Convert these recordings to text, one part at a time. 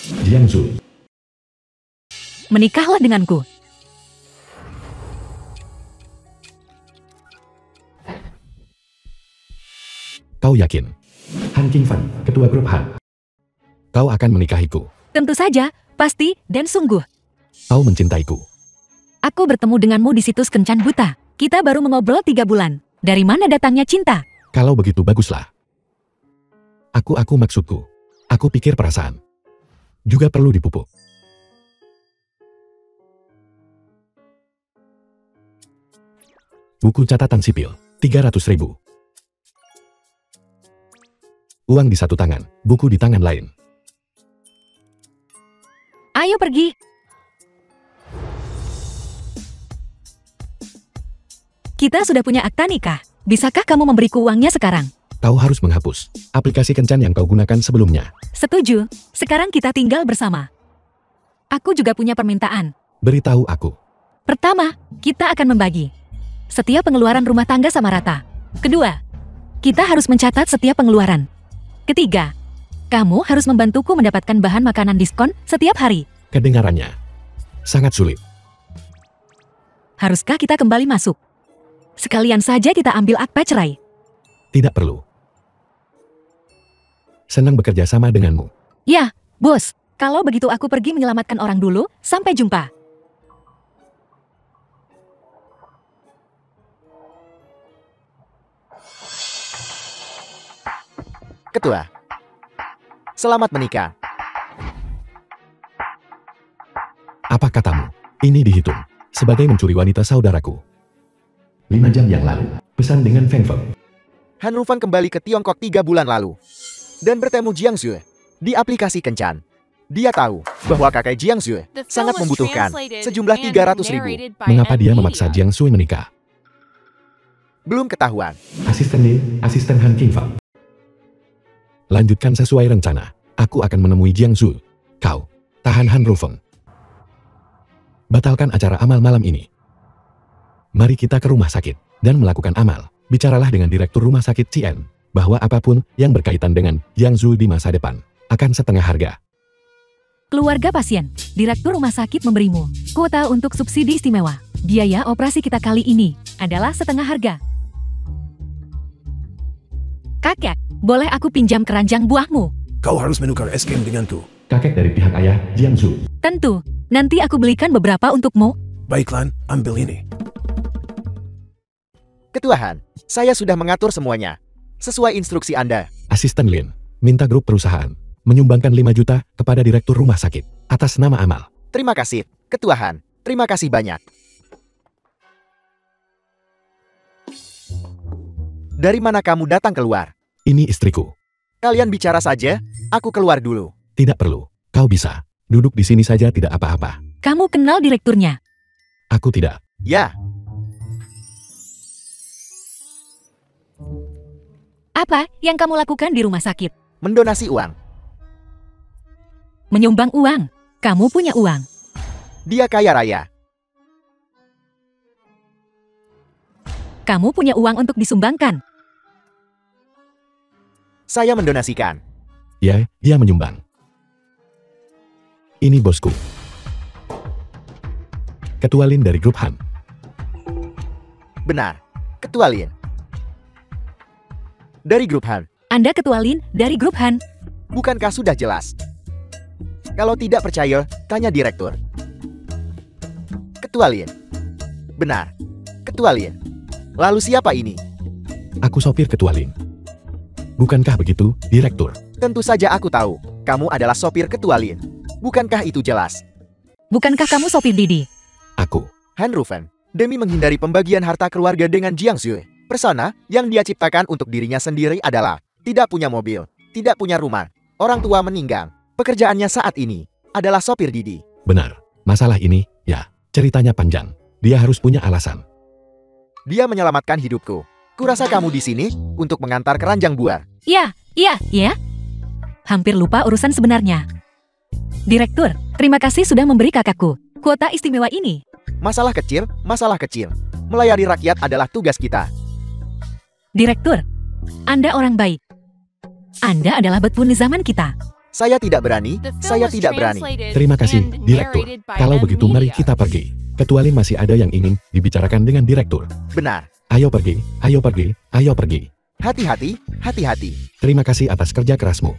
Jiangsu, Menikahlah denganku. kau yakin? Han Qingfan, ketua grup Han. Kau akan menikahiku. Tentu saja, pasti, dan sungguh. Kau mencintaiku. Aku bertemu denganmu di situs Kencan Buta. Kita baru mengobrol 3 bulan. Dari mana datangnya cinta? Kalau begitu baguslah. Aku maksudku. Aku pikir perasaan juga perlu dipupuk. Buku catatan sipil, 300.000. Uang di satu tangan, buku di tangan lain. Ayo pergi. Kita sudah punya akta nikah. Bisakah kamu memberiku uangnya sekarang? Kau harus menghapus aplikasi Kencan yang kau gunakan sebelumnya. Setuju. Sekarang kita tinggal bersama. Aku juga punya permintaan. Beritahu aku. Pertama, kita akan membagi setiap pengeluaran rumah tangga sama rata. Kedua, kita harus mencatat setiap pengeluaran. Ketiga, kamu harus membantuku mendapatkan bahan makanan diskon setiap hari. Kedengarannya sangat sulit. Haruskah kita kembali masuk? Sekalian saja kita ambil akta cerai. Tidak perlu. Senang bekerja sama denganmu. Ya, bos. Kalau begitu aku pergi menyelamatkan orang dulu. Sampai jumpa. Ketua, selamat menikah. Apa katamu? Ini dihitung sebagai mencuri wanita saudaraku. 5 jam yang lalu, pesan dengan Feng Feng. Han Rufan kembali ke Tiongkok 3 bulan lalu dan bertemu Jiangsu di aplikasi Kencan. Dia tahu bahwa kakek Jiangsu sangat membutuhkan sejumlah 300.000. Mengapa dia memaksa Jiangsu menikah? Belum ketahuan. Asisten Han Qingfang. Lanjutkan sesuai rencana. Aku akan menemui Jiangsu. Kau, tahan Han Rufeng. Batalkan acara amal malam ini. Mari kita ke rumah sakit dan melakukan amal. Bicaralah dengan direktur rumah sakit Cien bahwa apapun yang berkaitan dengan Jiangsu di masa depan akan setengah harga. Keluarga pasien, direktur rumah sakit memberimu kuota untuk subsidi istimewa. Biaya operasi kita kali ini adalah setengah harga. Kakek, boleh aku pinjam keranjang buahmu? Kau harus menukar es krim denganku. Kakek dari pihak ayah, Jiangsu. Tentu, nanti aku belikan beberapa untukmu. Baiklah, ambil ini. Ketua Han, saya sudah mengatur semuanya sesuai instruksi Anda. Asisten Lin, minta grup perusahaan menyumbangkan 5 juta kepada direktur rumah sakit atas nama amal. Terima kasih, Ketua Han. Terima kasih banyak. Dari mana kamu datang keluar? Ini istriku. Kalian bicara saja, aku keluar dulu. Tidak perlu. Kau bisa duduk di sini saja, tidak apa-apa. Kamu kenal direkturnya? Aku tidak. Ya, Apa yang kamu lakukan di rumah sakit? mendonasi uang. Menyumbang uang. Kamu punya uang. Dia kaya raya. Kamu punya uang untuk disumbangkan. Saya mendonasikan. Ya, dia menyumbang. Ini bosku. Ketua Lin dari grup Han. Benar, Ketua Lin. Dari grup Han. Anda ketua Lin dari grup Han. Bukankah sudah jelas? Kalau tidak percaya, tanya direktur. Ketua Lin. Benar, Ketua Lin. Lalu siapa ini? Aku sopir Ketua Lin. Bukankah begitu, direktur? Tentu saja aku tahu. Kamu adalah sopir Ketua Lin. Bukankah itu jelas? Bukankah kamu sopir Didi? Aku. Han Rufan, demi menghindari pembagian harta keluarga dengan Jiangsu, persona yang dia ciptakan untuk dirinya sendiri adalah tidak punya mobil, tidak punya rumah, orang tua meninggal. Pekerjaannya saat ini adalah sopir Didi. Benar. Masalah ini, ya, ceritanya panjang. Dia harus punya alasan. Dia menyelamatkan hidupku. Kurasa kamu di sini untuk mengantar keranjang buah. Ya. Hampir lupa urusan sebenarnya. Direktur, terima kasih sudah memberi kakakku kuota istimewa ini. Masalah kecil, masalah kecil. Melayani rakyat adalah tugas kita. Direktur, Anda orang baik. Anda adalah Betpun di zaman kita. Saya tidak berani, saya tidak berani. Terima kasih, Direktur. Kalau begitu mari kita pergi. Ketua Lin masih ada yang ingin dibicarakan dengan Direktur. Benar. Ayo pergi, ayo pergi, ayo pergi. Hati-hati, hati-hati. Terima kasih atas kerja kerasmu.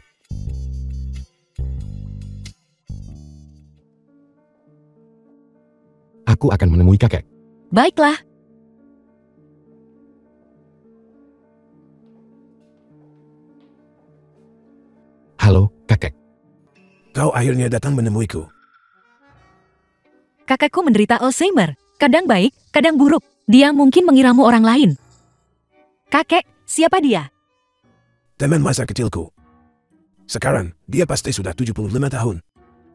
Aku akan menemui kakek. Baiklah. Halo, kakek. Kau akhirnya datang menemuiku. Kakekku menderita Alzheimer. Kadang baik, kadang buruk. Dia mungkin mengiramu orang lain. Kakek, siapa dia? Teman masa kecilku. Sekarang, dia pasti sudah 75 tahun.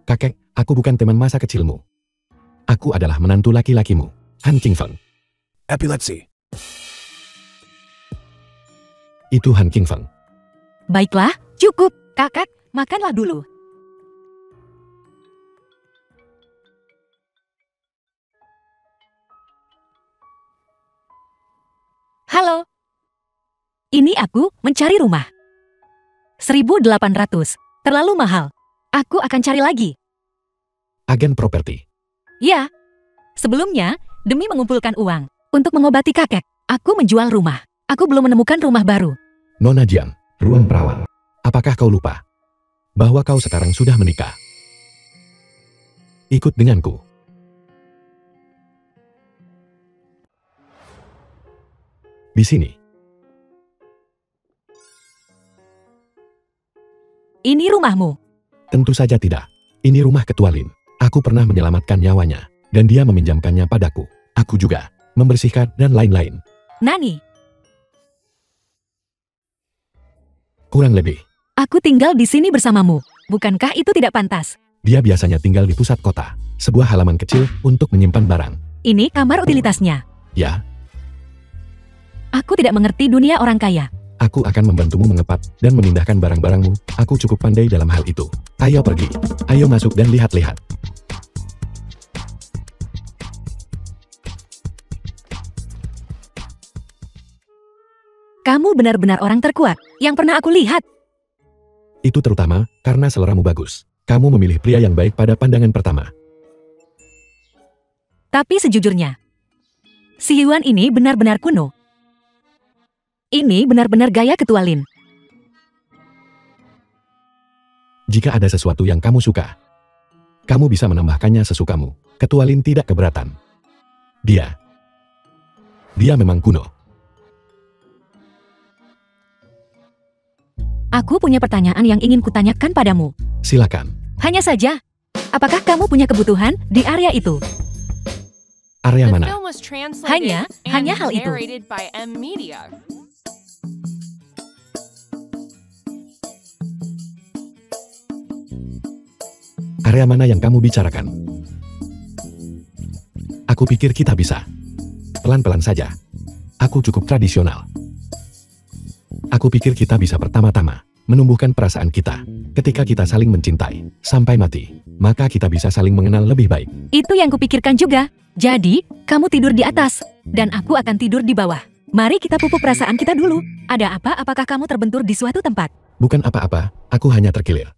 Kakek, aku bukan teman masa kecilmu. Aku adalah menantu laki-lakimu, Han Qingfeng. Epilepsi. Itu Han Qingfeng. Baiklah, cukup. Kakak, makanlah dulu. Halo. Ini aku mencari rumah. 1.800. Terlalu mahal. Aku akan cari lagi. Agen properti. Ya. Sebelumnya, demi mengumpulkan uang untuk mengobati kakek, aku menjual rumah. Aku belum menemukan rumah baru. Nona Jiang, ruang perawat. Apakah kau lupa bahwa kau sekarang sudah menikah? Ikut denganku. Di sini. Ini rumahmu. Tentu saja tidak. Ini rumah Ketua Lin. Aku pernah menyelamatkan nyawanya, dan dia meminjamkannya padaku. Aku juga membersihkan dan lain-lain. Nani, Kurang lebih. aku tinggal di sini bersamamu. Bukankah itu tidak pantas? Dia biasanya tinggal di pusat kota, sebuah halaman kecil untuk menyimpan barang. Ini kamar utilitasnya. Ya, Aku tidak mengerti dunia orang kaya. aku akan membantumu mengepat dan memindahkan barang-barangmu. Aku cukup pandai dalam hal itu. Ayo pergi. Ayo masuk dan lihat-lihat. Kamu benar-benar orang terkuat yang pernah aku lihat. Itu terutama karena seleramu bagus. Kamu memilih pria yang baik pada pandangan pertama. Tapi sejujurnya, si Yuan ini benar-benar kuno. Ini benar-benar gaya Ketua Lin. Jika ada sesuatu yang kamu suka, kamu bisa menambahkannya sesukamu. Ketua Lin tidak keberatan. Dia memang kuno. Aku punya pertanyaan yang ingin kutanyakan padamu. Silakan. Hanya saja, apakah kamu punya kebutuhan di area itu? Area mana? Hanya hal itu. Area mana yang kamu bicarakan? Aku pikir kita bisa. Pelan-pelan saja. Aku cukup tradisional. Aku pikir kita bisa pertama-tama menumbuhkan perasaan kita. Ketika kita saling mencintai, sampai mati, maka kita bisa saling mengenal lebih baik. Itu yang kupikirkan juga. Jadi, kamu tidur di atas, dan aku akan tidur di bawah. Mari kita pupuk perasaan kita dulu. Ada apa? Apakah kamu terbentur di suatu tempat? Bukan apa-apa, aku hanya terkilir.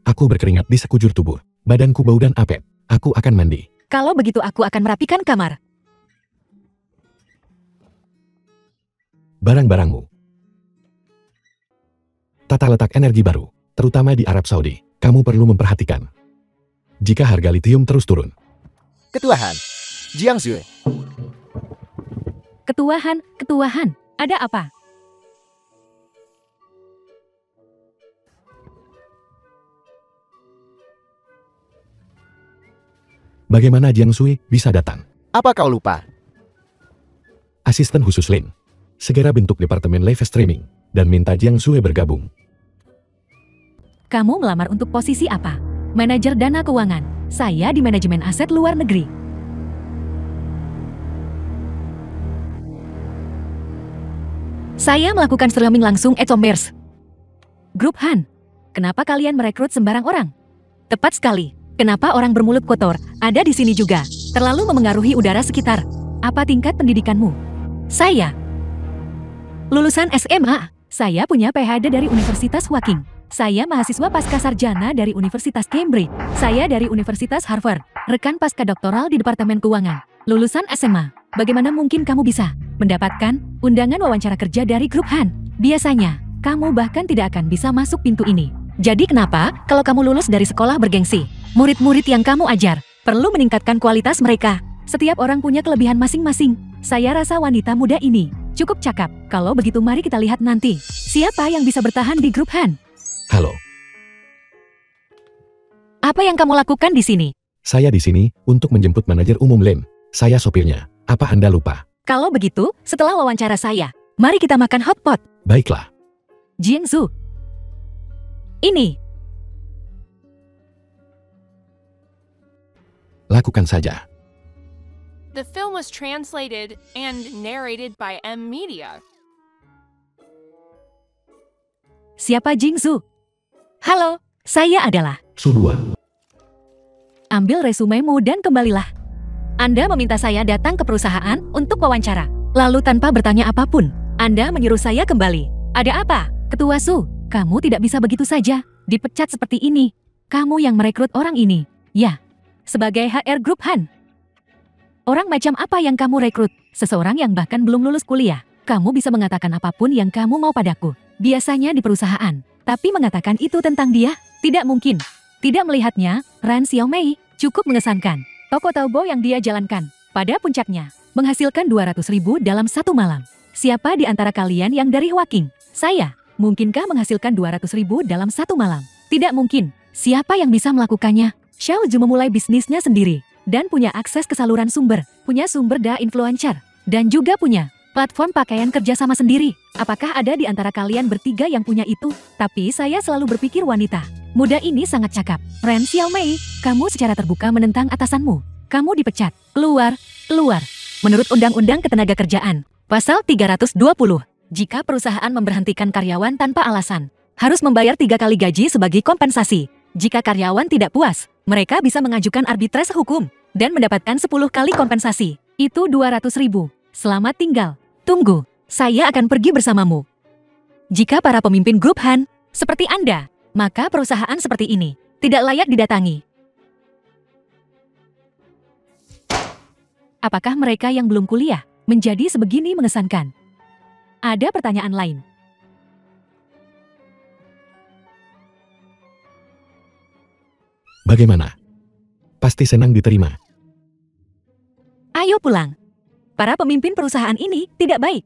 Aku berkeringat di sekujur tubuh. Badanku bau dan apet. Aku akan mandi. Kalau begitu aku akan merapikan kamar. Barang-barangmu. Tata letak energi baru, terutama di Arab Saudi. Kamu perlu memperhatikan. Jika harga litium terus turun. Ketua Han, Jiang Zue. Ketuahan, ada apa? Bagaimana Jiang Sui bisa datang? Apa kau lupa? Asisten khusus Lin. Segera bentuk departemen live streaming dan minta Jiang Sui bergabung. Kamu melamar untuk posisi apa? Manajer dana keuangan. Saya di manajemen aset luar negeri. Saya melakukan streaming langsung e-commerce. Grup Han. Kenapa kalian merekrut sembarang orang? Tepat sekali. Kenapa orang bermulut kotor ada di sini juga? Terlalu memengaruhi udara sekitar. Apa tingkat pendidikanmu? Saya. Lulusan SMA. Saya punya PhD dari Universitas Hawking. Saya mahasiswa pasca sarjana dari Universitas Cambridge. Saya dari Universitas Harvard. Rekan pasca doktoral di Departemen Keuangan. Lulusan SMA. Bagaimana mungkin kamu bisa mendapatkan undangan wawancara kerja dari grup Han? Biasanya, kamu bahkan tidak akan bisa masuk pintu ini. Jadi kenapa, kalau kamu lulus dari sekolah bergengsi, murid-murid yang kamu ajar perlu meningkatkan kualitas mereka? Setiap orang punya kelebihan masing-masing. Saya rasa wanita muda ini cukup cakap. Kalau begitu mari kita lihat nanti, siapa yang bisa bertahan di grup Han? Halo, Apa yang kamu lakukan di sini? saya di sini untuk menjemput manajer umum Lem. Saya sopirnya. Apa Anda lupa? Kalau begitu, setelah wawancara saya, mari kita makan hotpot. Baiklah. Jiangsu. Ini. Lakukan saja. The film was translated and narrated by M Media. Siapa Jingsu? Halo, saya adalah. Sudua. Ambil resumemu dan kembalilah. Anda meminta saya datang ke perusahaan untuk wawancara. Lalu tanpa bertanya apapun, Anda menyuruh saya kembali. Ada apa? Ketua Su, kamu tidak bisa begitu saja dipecat seperti ini. Kamu yang merekrut orang ini. Ya, sebagai HR Grup Han. Orang macam apa yang kamu rekrut? Seseorang yang bahkan belum lulus kuliah. Kamu bisa mengatakan apapun yang kamu mau padaku. Biasanya di perusahaan. Tapi mengatakan itu tentang dia? Tidak mungkin. Tidak melihatnya, Ran Xiaomei cukup mengesankan. Toko Taobao yang dia jalankan, pada puncaknya, menghasilkan 200.000 dalam satu malam. Siapa di antara kalian yang dari Hawking? Saya. Mungkinkah menghasilkan 200.000 dalam satu malam? Tidak mungkin. Siapa yang bisa melakukannya? Xiao Zhu memulai bisnisnya sendiri, dan punya akses ke saluran sumber, punya sumber daya influencer, dan juga punya platform pakaian kerjasama sendiri. Apakah ada di antara kalian bertiga yang punya itu? Tapi saya selalu berpikir wanita muda ini sangat cakap. Ren Xiaomei, kamu secara terbuka menentang atasanmu. Kamu dipecat. Keluar, keluar. Menurut Undang-Undang Ketenagakerjaan, Pasal 320, jika perusahaan memberhentikan karyawan tanpa alasan, harus membayar 3 kali gaji sebagai kompensasi. Jika karyawan tidak puas, mereka bisa mengajukan arbitrase hukum dan mendapatkan 10 kali kompensasi. Itu 200.000. Selamat tinggal. Tunggu, saya akan pergi bersamamu. Jika para pemimpin grup Han, seperti Anda, maka perusahaan seperti ini tidak layak didatangi. Apakah mereka yang belum kuliah menjadi sebegini mengesankan? Ada pertanyaan lain. Bagaimana? Pasti senang diterima. Ayo pulang. Para pemimpin perusahaan ini tidak baik.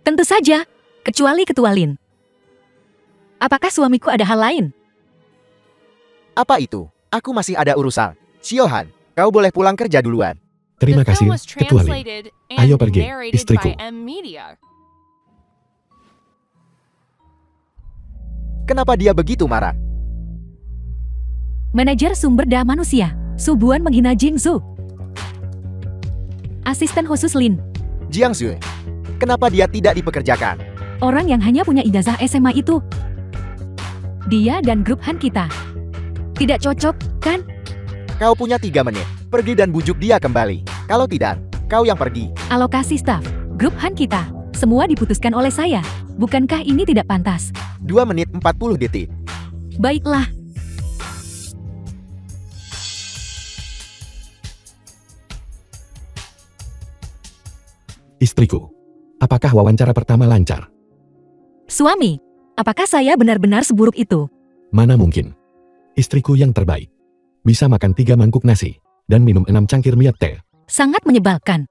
Tentu saja, kecuali Ketua Lin. Apakah suamiku ada hal lain? Apa itu? Aku masih ada urusan. Xiaohan, kau boleh pulang kerja duluan. Terima The kasih, film was Ketua Lin. translated and Ayo pergi, narrated istriku. by M Media. Kenapa dia begitu marah? Manajer sumber daya manusia, Subuan menghina Jingsu. Asisten khusus Lin, Jiangsu, kenapa dia tidak dipekerjakan? orang yang hanya punya ijazah SMA itu. Dia dan grup Han kita. Tidak cocok, kan? Kau punya 3 menit. Pergi dan bujuk dia kembali. Kalau tidak, kau yang pergi. Alokasi staf, grup Han kita, semua diputuskan oleh saya. Bukankah ini tidak pantas? 2 menit 40 detik. Baiklah. Istriku. Apakah wawancara pertama lancar? Suami, apakah saya benar-benar seburuk itu? Mana mungkin. Istriku yang terbaik. Bisa makan 3 mangkuk nasi dan minum 6 cangkir minyak teh. Sangat menyebalkan.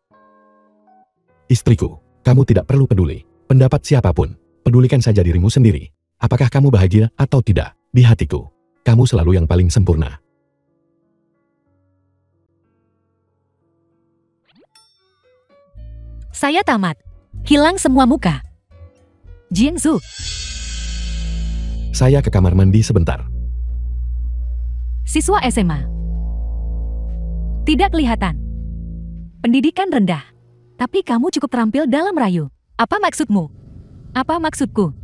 Istriku, kamu tidak perlu peduli pendapat siapapun. Pedulikan saja dirimu sendiri. Apakah kamu bahagia atau tidak? Di hatiku, kamu selalu yang paling sempurna. Saya tamat. Hilang semua muka. Jiangsu, Saya ke kamar mandi sebentar. siswa SMA. Tidak kelihatan. Pendidikan rendah. Tapi kamu cukup terampil dalam merayu. Apa maksudmu? Apa maksudku?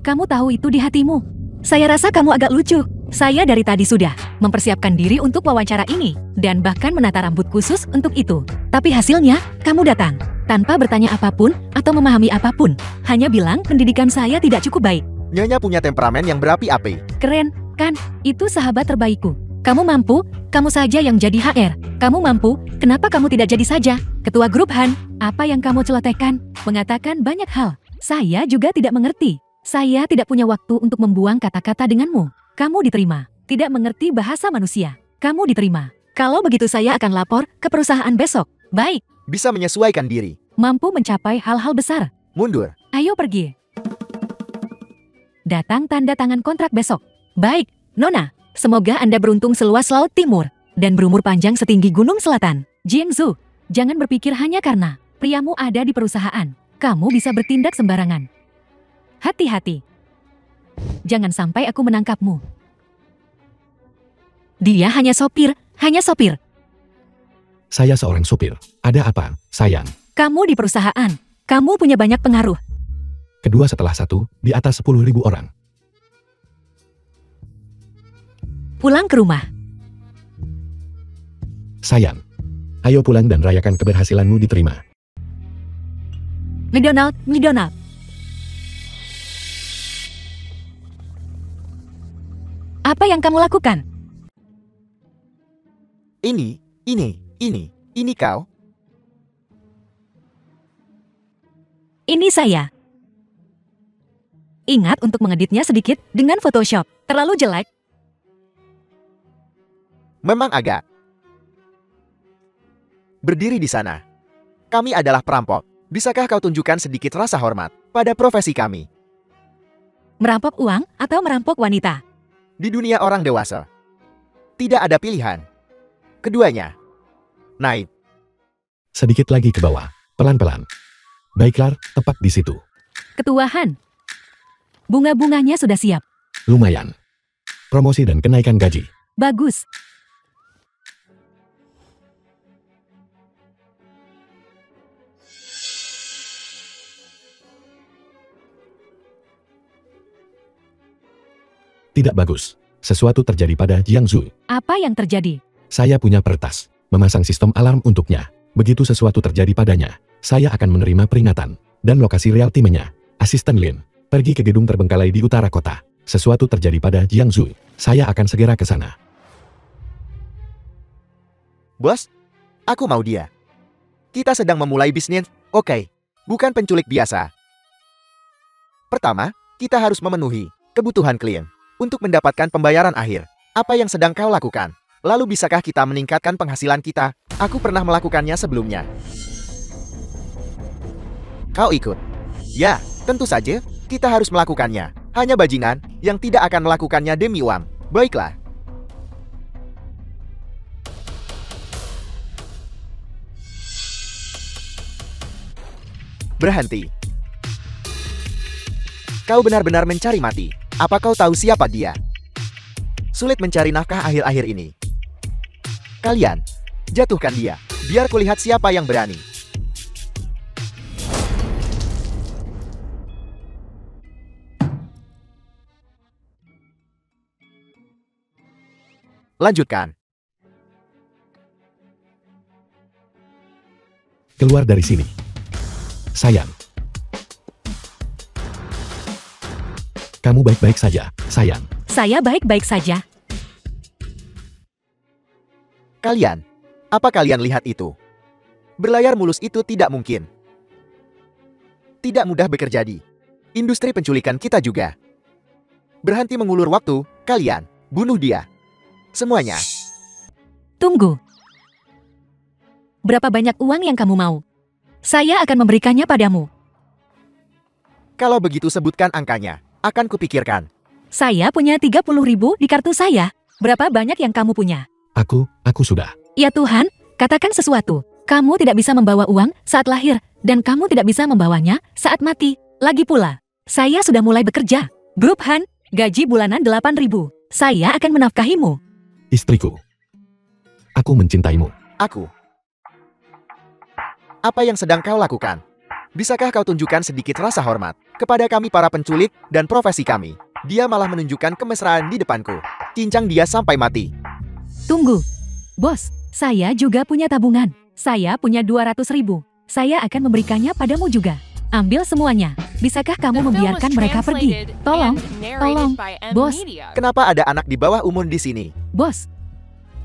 Kamu tahu itu di hatimu. Saya rasa kamu agak lucu. Saya dari tadi sudah mempersiapkan diri untuk wawancara ini, dan bahkan menata rambut khusus untuk itu. Tapi hasilnya, kamu datang tanpa bertanya apapun atau memahami apapun. Hanya bilang pendidikan saya tidak cukup baik. Nyonya punya temperamen yang berapi-api. Keren, kan? Itu sahabat terbaikku. Kamu mampu, kamu saja yang jadi HR. Kamu mampu, kenapa kamu tidak jadi saja ketua grup Han? Apa yang kamu celotekan? Mengatakan banyak hal. Saya juga tidak mengerti. Saya tidak punya waktu untuk membuang kata-kata denganmu. Kamu diterima. Tidak mengerti bahasa manusia. Kamu diterima. Kalau begitu saya akan lapor ke perusahaan besok. Baik. Bisa menyesuaikan diri. Mampu mencapai hal-hal besar. Mundur. Ayo pergi. Datang tanda tangan kontrak besok. Baik, Nona. Semoga Anda beruntung seluas Laut Timur dan berumur panjang setinggi Gunung Selatan. Jiangsu, jangan berpikir hanya karena priamu ada di perusahaan. Kamu bisa bertindak sembarangan. Hati-hati. Jangan sampai aku menangkapmu. Dia hanya sopir, hanya sopir. Saya seorang supir. Ada apa, sayang? Kamu di perusahaan. Kamu punya banyak pengaruh. Kedua setelah satu, di atas 10.000 orang. Pulang ke rumah. Sayang. Ayo pulang dan rayakan keberhasilanmu diterima. McDonald. Apa yang kamu lakukan? Ini kau. Ini saya. Ingat untuk mengeditnya sedikit dengan Photoshop. Terlalu jelek. Memang agak. Berdiri di sana. Kami adalah perampok. Bisakah kau tunjukkan sedikit rasa hormat pada profesi kami? Merampok uang atau merampok wanita? Di dunia orang dewasa, tidak ada pilihan. Keduanya. Naik. Sedikit lagi ke bawah, pelan-pelan. Baiklah, tepat di situ. Ketuahan. Bunga-bunganya sudah siap. Lumayan. Promosi dan kenaikan gaji. Bagus. Tidak bagus. Sesuatu terjadi pada Jiangsu. Apa yang terjadi? Saya punya peretas. Memasang sistem alarm untuknya. Begitu sesuatu terjadi padanya, saya akan menerima peringatan. Dan lokasi real timnya. Asisten Lin. Pergi ke gedung terbengkalai di utara kota. Sesuatu terjadi pada Jiangsu. Saya akan segera ke sana. Bos, aku mau dia. Kita sedang memulai bisnis, oke. Bukan penculik biasa. Pertama, kita harus memenuhi kebutuhan klien. Untuk mendapatkan pembayaran akhir, apa yang sedang kau lakukan? Lalu bisakah kita meningkatkan penghasilan kita? Aku pernah melakukannya sebelumnya. Kau ikut? Ya, tentu saja, kita harus melakukannya. Hanya bajingan yang tidak akan melakukannya demi uang. Baiklah. Berhenti. Kau benar-benar mencari mati. Apa kau tahu siapa dia? Sulit mencari nafkah akhir-akhir ini. Kalian, jatuhkan dia. Biar kulihat siapa yang berani. Lanjutkan. Keluar dari sini. Sayang. Kamu baik-baik saja, sayang. Saya baik-baik saja. Kalian, apa kalian lihat itu? Berlayar mulus itu tidak mungkin. Tidak mudah bekerja di industri penculikan kita juga. Berhenti mengulur waktu, kalian, bunuh dia. Semuanya. Tunggu. Berapa banyak uang yang kamu mau? Saya akan memberikannya padamu. Kalau begitu sebutkan angkanya. Akan kupikirkan. Saya punya 30.000 di kartu saya. Berapa banyak yang kamu punya? Aku sudah. Ya Tuhan, katakan sesuatu. Kamu tidak bisa membawa uang saat lahir, dan kamu tidak bisa membawanya saat mati. Lagi pula, saya sudah mulai bekerja. Grup Han, gaji bulanan 8.000. Saya akan menafkahimu. Istriku. Aku mencintaimu. Aku. Apa yang sedang kau lakukan? Bisakah kau tunjukkan sedikit rasa hormat kepada kami para penculik dan profesi kami? Dia malah menunjukkan kemesraan di depanku. Cincang dia sampai mati. Tunggu. Bos, saya juga punya tabungan. Saya punya 200.000. Saya akan memberikannya padamu juga. Ambil semuanya. Bisakah The kamu film was membiarkan mereka pergi? translated Tolong, and narrated tolong, by M bos. Media. Kenapa ada anak di bawah umur di sini? Bos.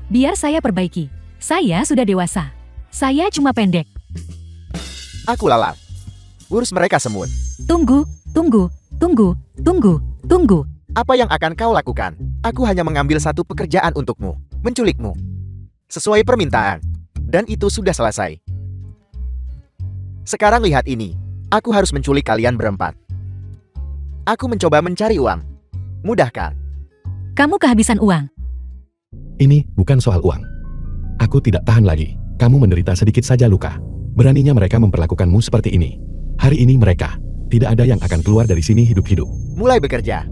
Biar saya perbaiki. Saya sudah dewasa. Saya cuma pendek. Aku lalat. Urus mereka semut. Tunggu, tunggu, tunggu, tunggu, tunggu. Apa yang akan kau lakukan? Aku hanya mengambil satu pekerjaan untukmu. Menculikmu. Sesuai permintaan. Dan itu sudah selesai. Sekarang lihat ini. Aku harus menculik kalian berempat. Aku mencoba mencari uang. Mudahkah? Kamu kehabisan uang. Ini bukan soal uang. Aku tidak tahan lagi. Kamu menderita sedikit saja luka. Beraninya mereka memperlakukanmu seperti ini. Hari ini mereka, tidak ada yang akan keluar dari sini hidup-hidup. Mulai bekerja.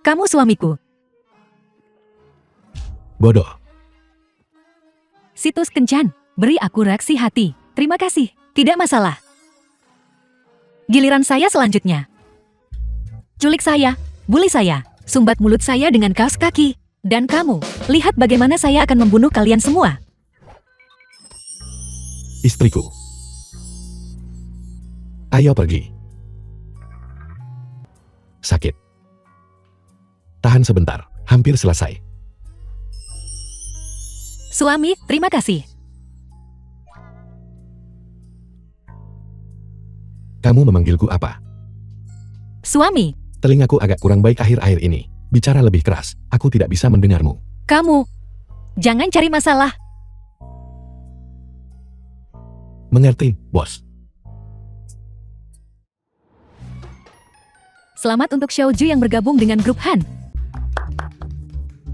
Kamu suamiku. Bodoh. Situs Kencan, beri aku reaksi hati. Terima kasih, tidak masalah. Giliran saya selanjutnya. Culik saya, bully saya, sumbat mulut saya dengan kaos kaki. Dan kamu, lihat bagaimana saya akan membunuh kalian semua. Istriku. Ayo pergi. Sakit. Tahan sebentar, hampir selesai. Suami, terima kasih. Kamu memanggilku apa? Suami, Telingaku agak kurang baik akhir-akhir ini. Bicara lebih keras, aku tidak bisa mendengarmu. kamu. Jangan cari masalah. Mengerti, bos? Selamat untuk Xiaoju yang bergabung dengan grup Han.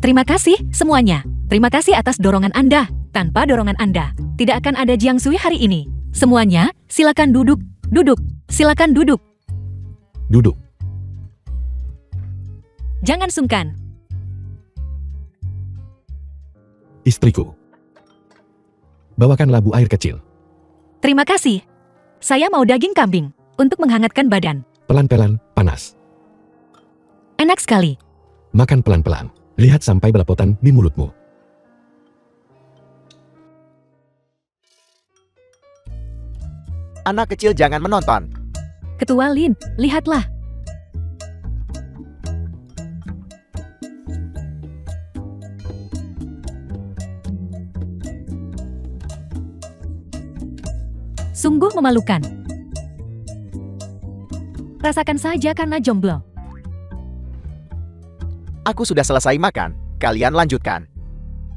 Terima kasih semuanya. Terima kasih atas dorongan Anda. Tanpa dorongan Anda, tidak akan ada Jiangsui hari ini. Semuanya, silakan duduk. Duduk. Silakan duduk. Duduk. Jangan sungkan. Istriku. Bawakan labu air kecil. Terima kasih. Saya mau daging kambing untuk menghangatkan badan. Pelan-pelan, panas. Enak sekali. Makan pelan-pelan. Lihat sampai belepotan di mulutmu. Anak kecil jangan menonton. Ketua Lin, lihatlah. Sungguh memalukan. Rasakan saja karena jomblo. Aku sudah selesai makan. Kalian lanjutkan.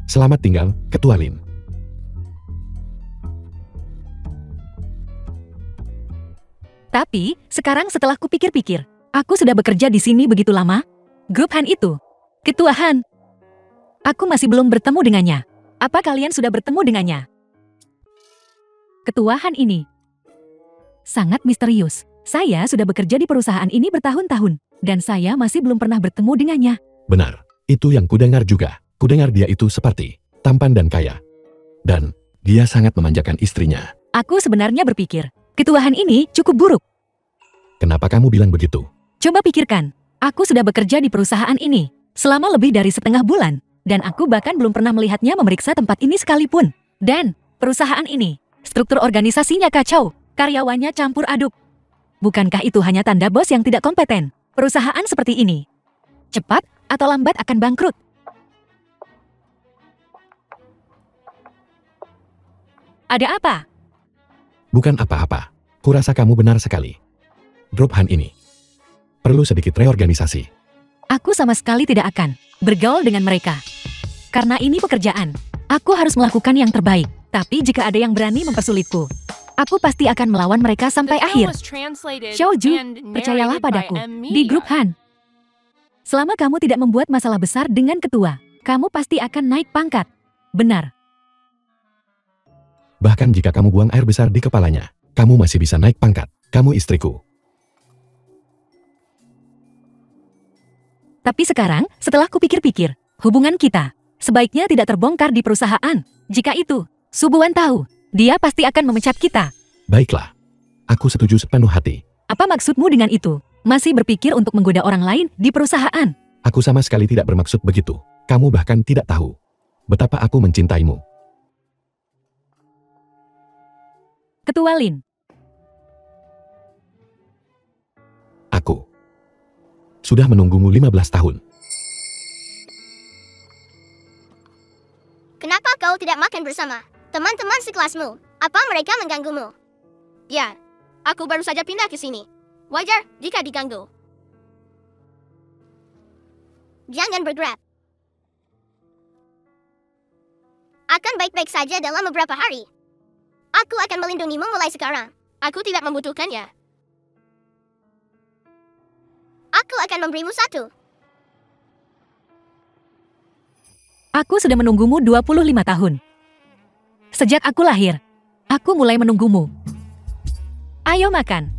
Selamat tinggal, Ketua Lin. Tapi, sekarang setelah kupikir-pikir, aku sudah bekerja di sini begitu lama. Grup Han itu, Ketua Han. Aku masih belum bertemu dengannya. Apa kalian sudah bertemu dengannya? Ketua Han ini sangat misterius. Saya sudah bekerja di perusahaan ini bertahun-tahun, dan saya masih belum pernah bertemu dengannya. Benar, itu yang kudengar juga. Kudengar dia itu seperti tampan dan kaya. Dan dia sangat memanjakan istrinya. Aku sebenarnya berpikir, Ketua Han ini cukup buruk. Kenapa kamu bilang begitu? Coba pikirkan, aku sudah bekerja di perusahaan ini selama lebih dari setengah bulan, dan aku bahkan belum pernah melihatnya memeriksa tempat ini sekalipun. Dan perusahaan ini, struktur organisasinya kacau, karyawannya campur aduk. Bukankah itu hanya tanda bos yang tidak kompeten? Perusahaan seperti ini, cepat atau lambat akan bangkrut. Ada apa? Bukan apa-apa. Kurasa kamu benar sekali. Grup Han ini perlu sedikit reorganisasi. Aku sama sekali tidak akan bergaul dengan mereka. Karena ini pekerjaan, aku harus melakukan yang terbaik. Tapi jika ada yang berani mempersulitku, aku pasti akan melawan mereka sampai The film akhir. was translated Xiaoju, and percayalah narrated by padaku, M di grup Media. Han. Selama kamu tidak membuat masalah besar dengan ketua, kamu pasti akan naik pangkat. Benar. Bahkan jika kamu buang air besar di kepalanya, kamu masih bisa naik pangkat. Kamu istriku. Tapi sekarang, setelah kupikir-pikir, hubungan kita sebaiknya tidak terbongkar di perusahaan. Jika itu Subuan tahu, dia pasti akan memecat kita. Baiklah. Aku setuju sepenuh hati. Apa maksudmu dengan itu? Masih berpikir untuk menggoda orang lain di perusahaan? Aku sama sekali tidak bermaksud begitu. Kamu bahkan tidak tahu betapa aku mencintaimu. Ketua Lin. Aku sudah menunggumu 15 tahun. Kenapa kau tidak makan bersama teman-teman sekelasmu? Apa mereka mengganggumu? Ya, aku baru saja pindah ke sini. Wajar jika diganggu. Jangan bergerak. Akan baik-baik saja dalam beberapa hari. Aku akan melindungimu mulai sekarang. Aku tidak membutuhkannya. Aku akan memberimu satu. Aku sudah menunggumu 25 tahun. Sejak aku lahir, aku mulai menunggumu. Ayo makan.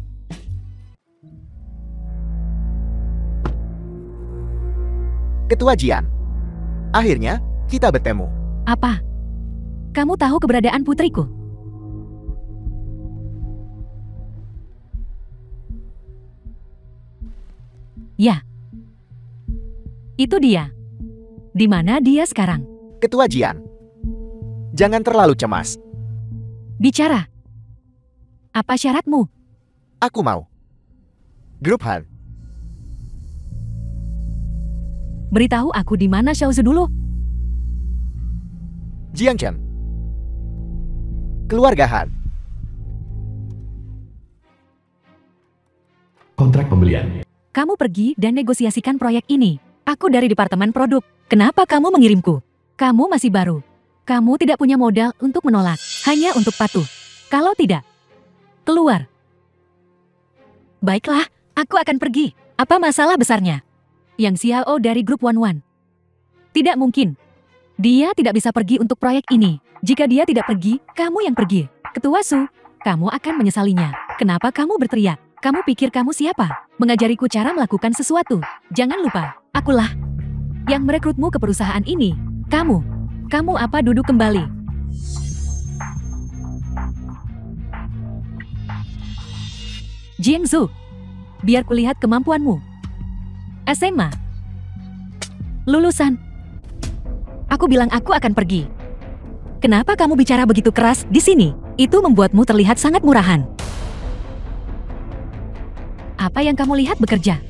Ketua Jian. Akhirnya, kita bertemu. Apa? Kamu tahu keberadaan putriku? Ya. Itu dia. Di mana dia sekarang? Ketua Jian. Jangan terlalu cemas. Bicara. Apa syaratmu? Aku mau. Grup Han. Beritahu aku di mana Xiaozu dulu. Jiang Chen. Keluarga Han. Kontrak pembelian. Kamu pergi dan negosiasikan proyek ini. Aku dari departemen produk. Kenapa kamu mengirimku? Kamu masih baru. Kamu tidak punya modal untuk menolak. Hanya untuk patuh. Kalau tidak, keluar. Baiklah, aku akan pergi. Apa masalah besarnya? Yang CEO dari grup One. Tidak mungkin. Dia tidak bisa pergi untuk proyek ini. Jika dia tidak pergi, kamu yang pergi. Ketua Su, kamu akan menyesalinya. Kenapa kamu berteriak? Kamu pikir kamu siapa? Mengajariku cara melakukan sesuatu. Jangan lupa, akulah yang merekrutmu ke perusahaan ini. Kamu apa duduk kembali? Jiang Zhu, biar kulihat kemampuanmu. SMA. Lulusan. Aku bilang aku akan pergi. Kenapa kamu bicara begitu keras di sini? Itu membuatmu terlihat sangat murahan. Apa yang kamu lihat bekerja?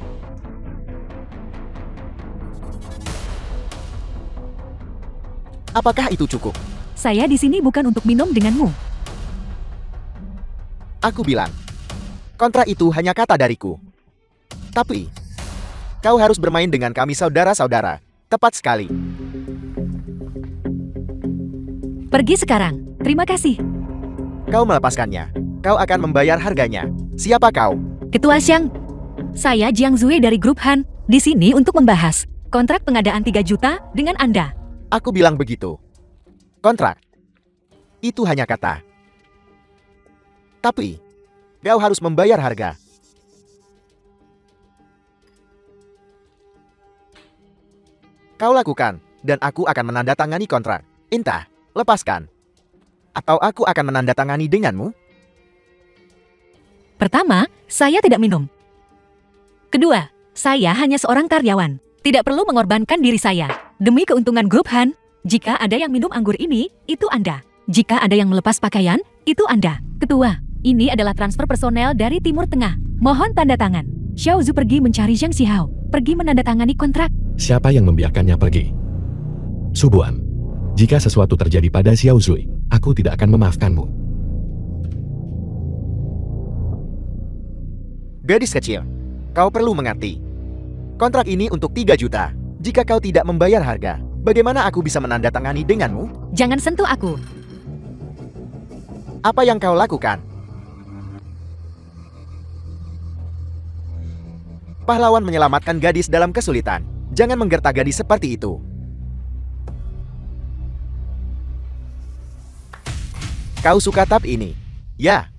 Apakah itu cukup? Saya di sini bukan untuk minum denganmu. Aku bilang. Kontrak itu hanya kata dariku. Tapi, kau harus bermain dengan kami saudara-saudara. Tepat sekali. Pergi sekarang. Terima kasih. Kau melepaskannya. Kau akan membayar harganya. Siapa kau? Ketua Xiang. Saya Jiang Zui dari grup Han. Di sini untuk membahas kontrak pengadaan 3 juta dengan Anda. Aku bilang begitu. Kontrak. Itu hanya kata. Tapi, kau harus membayar harga. Kau lakukan, dan aku akan menandatangani kontrak. Entah, lepaskan. Atau aku akan menandatangani denganmu. Pertama, saya tidak minum. Kedua, saya hanya seorang karyawan. Tidak perlu mengorbankan diri saya. Demi keuntungan grup Han, jika ada yang minum anggur ini, itu Anda. Jika ada yang melepas pakaian, itu Anda. Ketua, ini adalah transfer personel dari Timur Tengah. Mohon tanda tangan. Xiao Zhu pergi mencari Zhang Xihao. Pergi menandatangani kontrak. Siapa yang membiarkannya pergi? Subuan. Jika sesuatu terjadi pada Xiao Zui, aku tidak akan memaafkanmu. Gadis kecil, kau perlu mengerti. Kontrak ini untuk 3 juta. Jika kau tidak membayar harga, bagaimana aku bisa menandatangani denganmu? Jangan sentuh aku. Apa yang kau lakukan? Pahlawan menyelamatkan gadis dalam kesulitan. Jangan menggertak gadis seperti itu. Kau suka tab ini? Ya.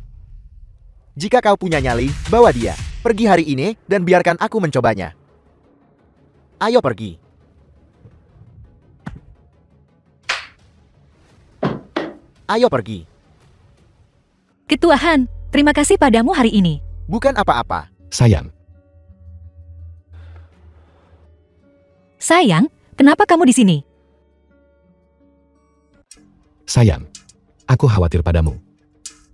Jika kau punya nyali, bawa dia. Pergi hari ini dan biarkan aku mencobanya. Ayo pergi. Ayo pergi. Ketua Han, terima kasih padamu hari ini. Bukan apa-apa. Sayang, Sayang, kenapa kamu di sini? sayang. Aku khawatir padamu.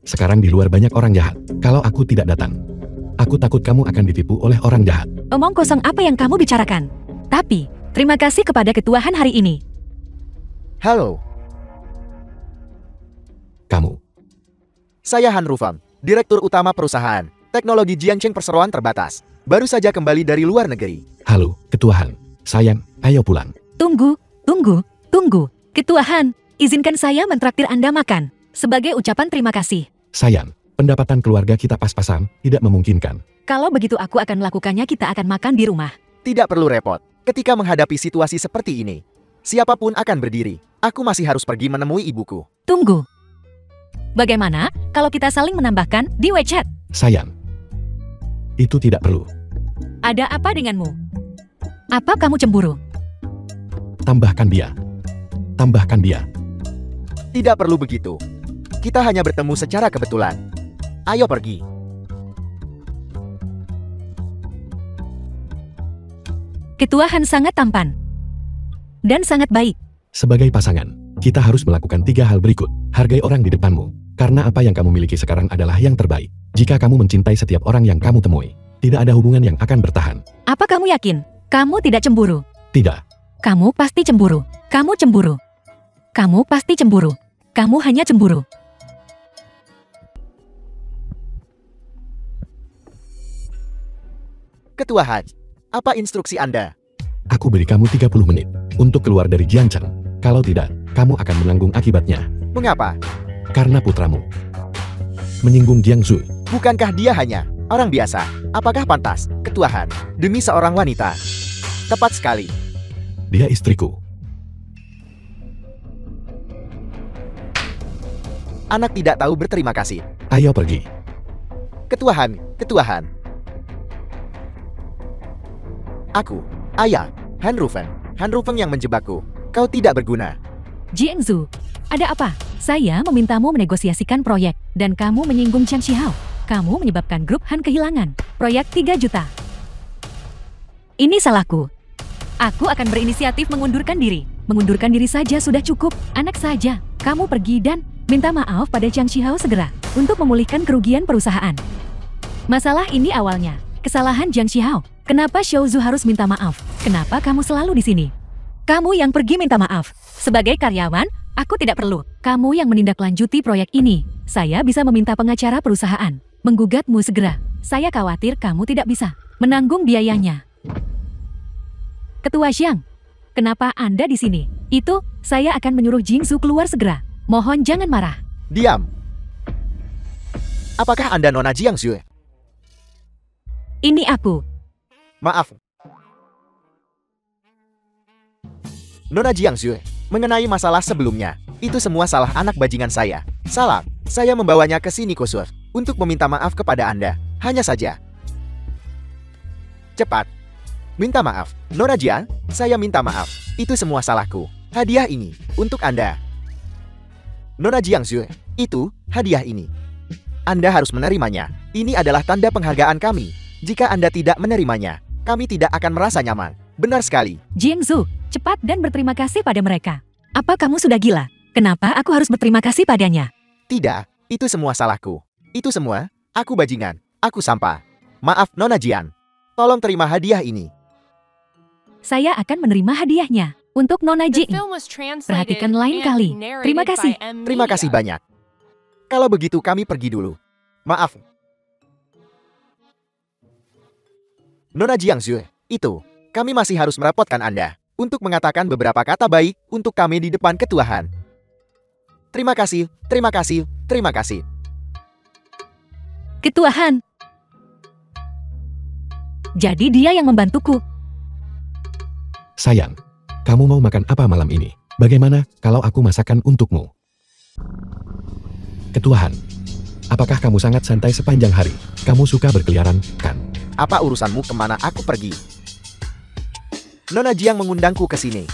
Sekarang di luar banyak orang jahat. Kalau aku tidak datang, aku takut kamu akan ditipu oleh orang jahat. Omong kosong apa yang kamu bicarakan? Tapi, terima kasih kepada Ketua Han hari ini. Halo, Kamu, saya Han Rufang, Direktur Utama Perusahaan Teknologi Jiangcheng Perseroan Terbatas. Baru saja kembali dari luar negeri. halo, Ketua Han. Sayang, ayo pulang. Tunggu. Ketua Han, izinkan saya mentraktir Anda makan. Sebagai ucapan terima kasih. Sayang, pendapatan keluarga kita pas-pasan, tidak memungkinkan. Kalau begitu aku akan melakukannya, kita akan makan di rumah. Tidak perlu repot. Ketika menghadapi situasi seperti ini, siapapun akan berdiri. Aku masih harus pergi menemui ibuku. Tunggu. Bagaimana kalau kita saling menambahkan di WeChat? Sayang, itu tidak perlu. Ada apa denganmu? Apa kamu cemburu? Tambahkan dia. Tambahkan dia. Tidak perlu begitu. Kita hanya bertemu secara kebetulan. Ayo pergi. Ketua Han sangat tampan. Dan sangat baik. Sebagai pasangan, kita harus melakukan 3 hal berikut. Hargai orang di depanmu. Karena apa yang kamu miliki sekarang adalah yang terbaik. Jika kamu mencintai setiap orang yang kamu temui, tidak ada hubungan yang akan bertahan. Apa kamu yakin? Kamu tidak cemburu? Tidak. Kamu pasti cemburu. Kamu cemburu. Kamu pasti cemburu. Kamu hanya cemburu. Ketua Han, apa instruksi Anda? Aku beri kamu 30 menit untuk keluar dari Jiangcheng. Kalau tidak, kamu akan menanggung akibatnya. Mengapa? Karena putramu menyinggung Jiangsu. Bukankah dia hanya orang biasa? Apakah pantas, Ketua Han, demi seorang wanita? Tepat sekali. Dia istriku. Anak tidak tahu berterima kasih. Ayo pergi. Ketua Han, Ketua Han. Aku, ayah, Han Rufeng. Han Rufeng yang menjebakku. Kau tidak berguna. Jiangsu, ada apa? Saya memintamu menegosiasikan proyek, dan kamu menyinggung Chen Shihao. Kamu menyebabkan grup Han kehilangan proyek 3 juta. Ini salahku. Aku akan berinisiatif mengundurkan diri. Mengundurkan diri saja sudah cukup. Anak saja. Kamu pergi dan minta maaf pada Chen Shihao segera untuk memulihkan kerugian perusahaan. Masalah ini awalnya kesalahan Jiang Shihao. Kenapa Xiao Zhu harus minta maaf? Kenapa kamu selalu di sini? Kamu yang pergi minta maaf. Sebagai karyawan, aku tidak perlu. Kamu yang menindaklanjuti proyek ini. Saya bisa meminta pengacara perusahaan menggugatmu segera. Saya khawatir kamu tidak bisa menanggung biayanya. Ketua Xiang, kenapa Anda di sini? Itu, saya akan menyuruh Jingsu keluar segera. Mohon jangan marah. Diam. Apakah Anda Nona Jiangsu? Ini aku. Maaf. Nona Jiangsu, mengenai masalah sebelumnya, itu semua salah anak bajingan saya. Salah, saya membawanya ke sini khusus untuk meminta maaf kepada Anda. Hanya saja. Cepat. Minta maaf. Nona Jiang, saya minta maaf. Itu semua salahku. Hadiah ini, untuk Anda. Nona Jiangsu, itu, hadiah ini. Anda harus menerimanya. Ini adalah tanda penghargaan kami. Jika Anda tidak menerimanya, kami tidak akan merasa nyaman. Benar sekali. Jiangsu, cepat dan berterima kasih pada mereka. Apa kamu sudah gila? Kenapa aku harus berterima kasih padanya? Tidak, itu semua salahku. Itu semua, aku bajingan. Aku sampah. Maaf Nona Jian. Tolong terima hadiah ini. Saya akan menerima hadiahnya. Untuk Nona The Ji. film was translated Perhatikan lain and kali. narrated Terima kasih. by M. Terima kasih Media. banyak. Kalau begitu kami pergi dulu. Maaf. Nona Jiangsu, itu, kami masih harus merepotkan Anda untuk mengatakan beberapa kata baik untuk kami di depan Ketua Han. Terima kasih, terima kasih, terima kasih. Ketua Han. Jadi dia yang membantuku. Sayang, kamu mau makan apa malam ini? Bagaimana kalau aku masakan untukmu? Ketua Han, apakah kamu sangat santai sepanjang hari? Kamu suka berkeliaran, kan? Apa urusanmu kemana aku pergi? Nona Jiang mengundangku ke sini.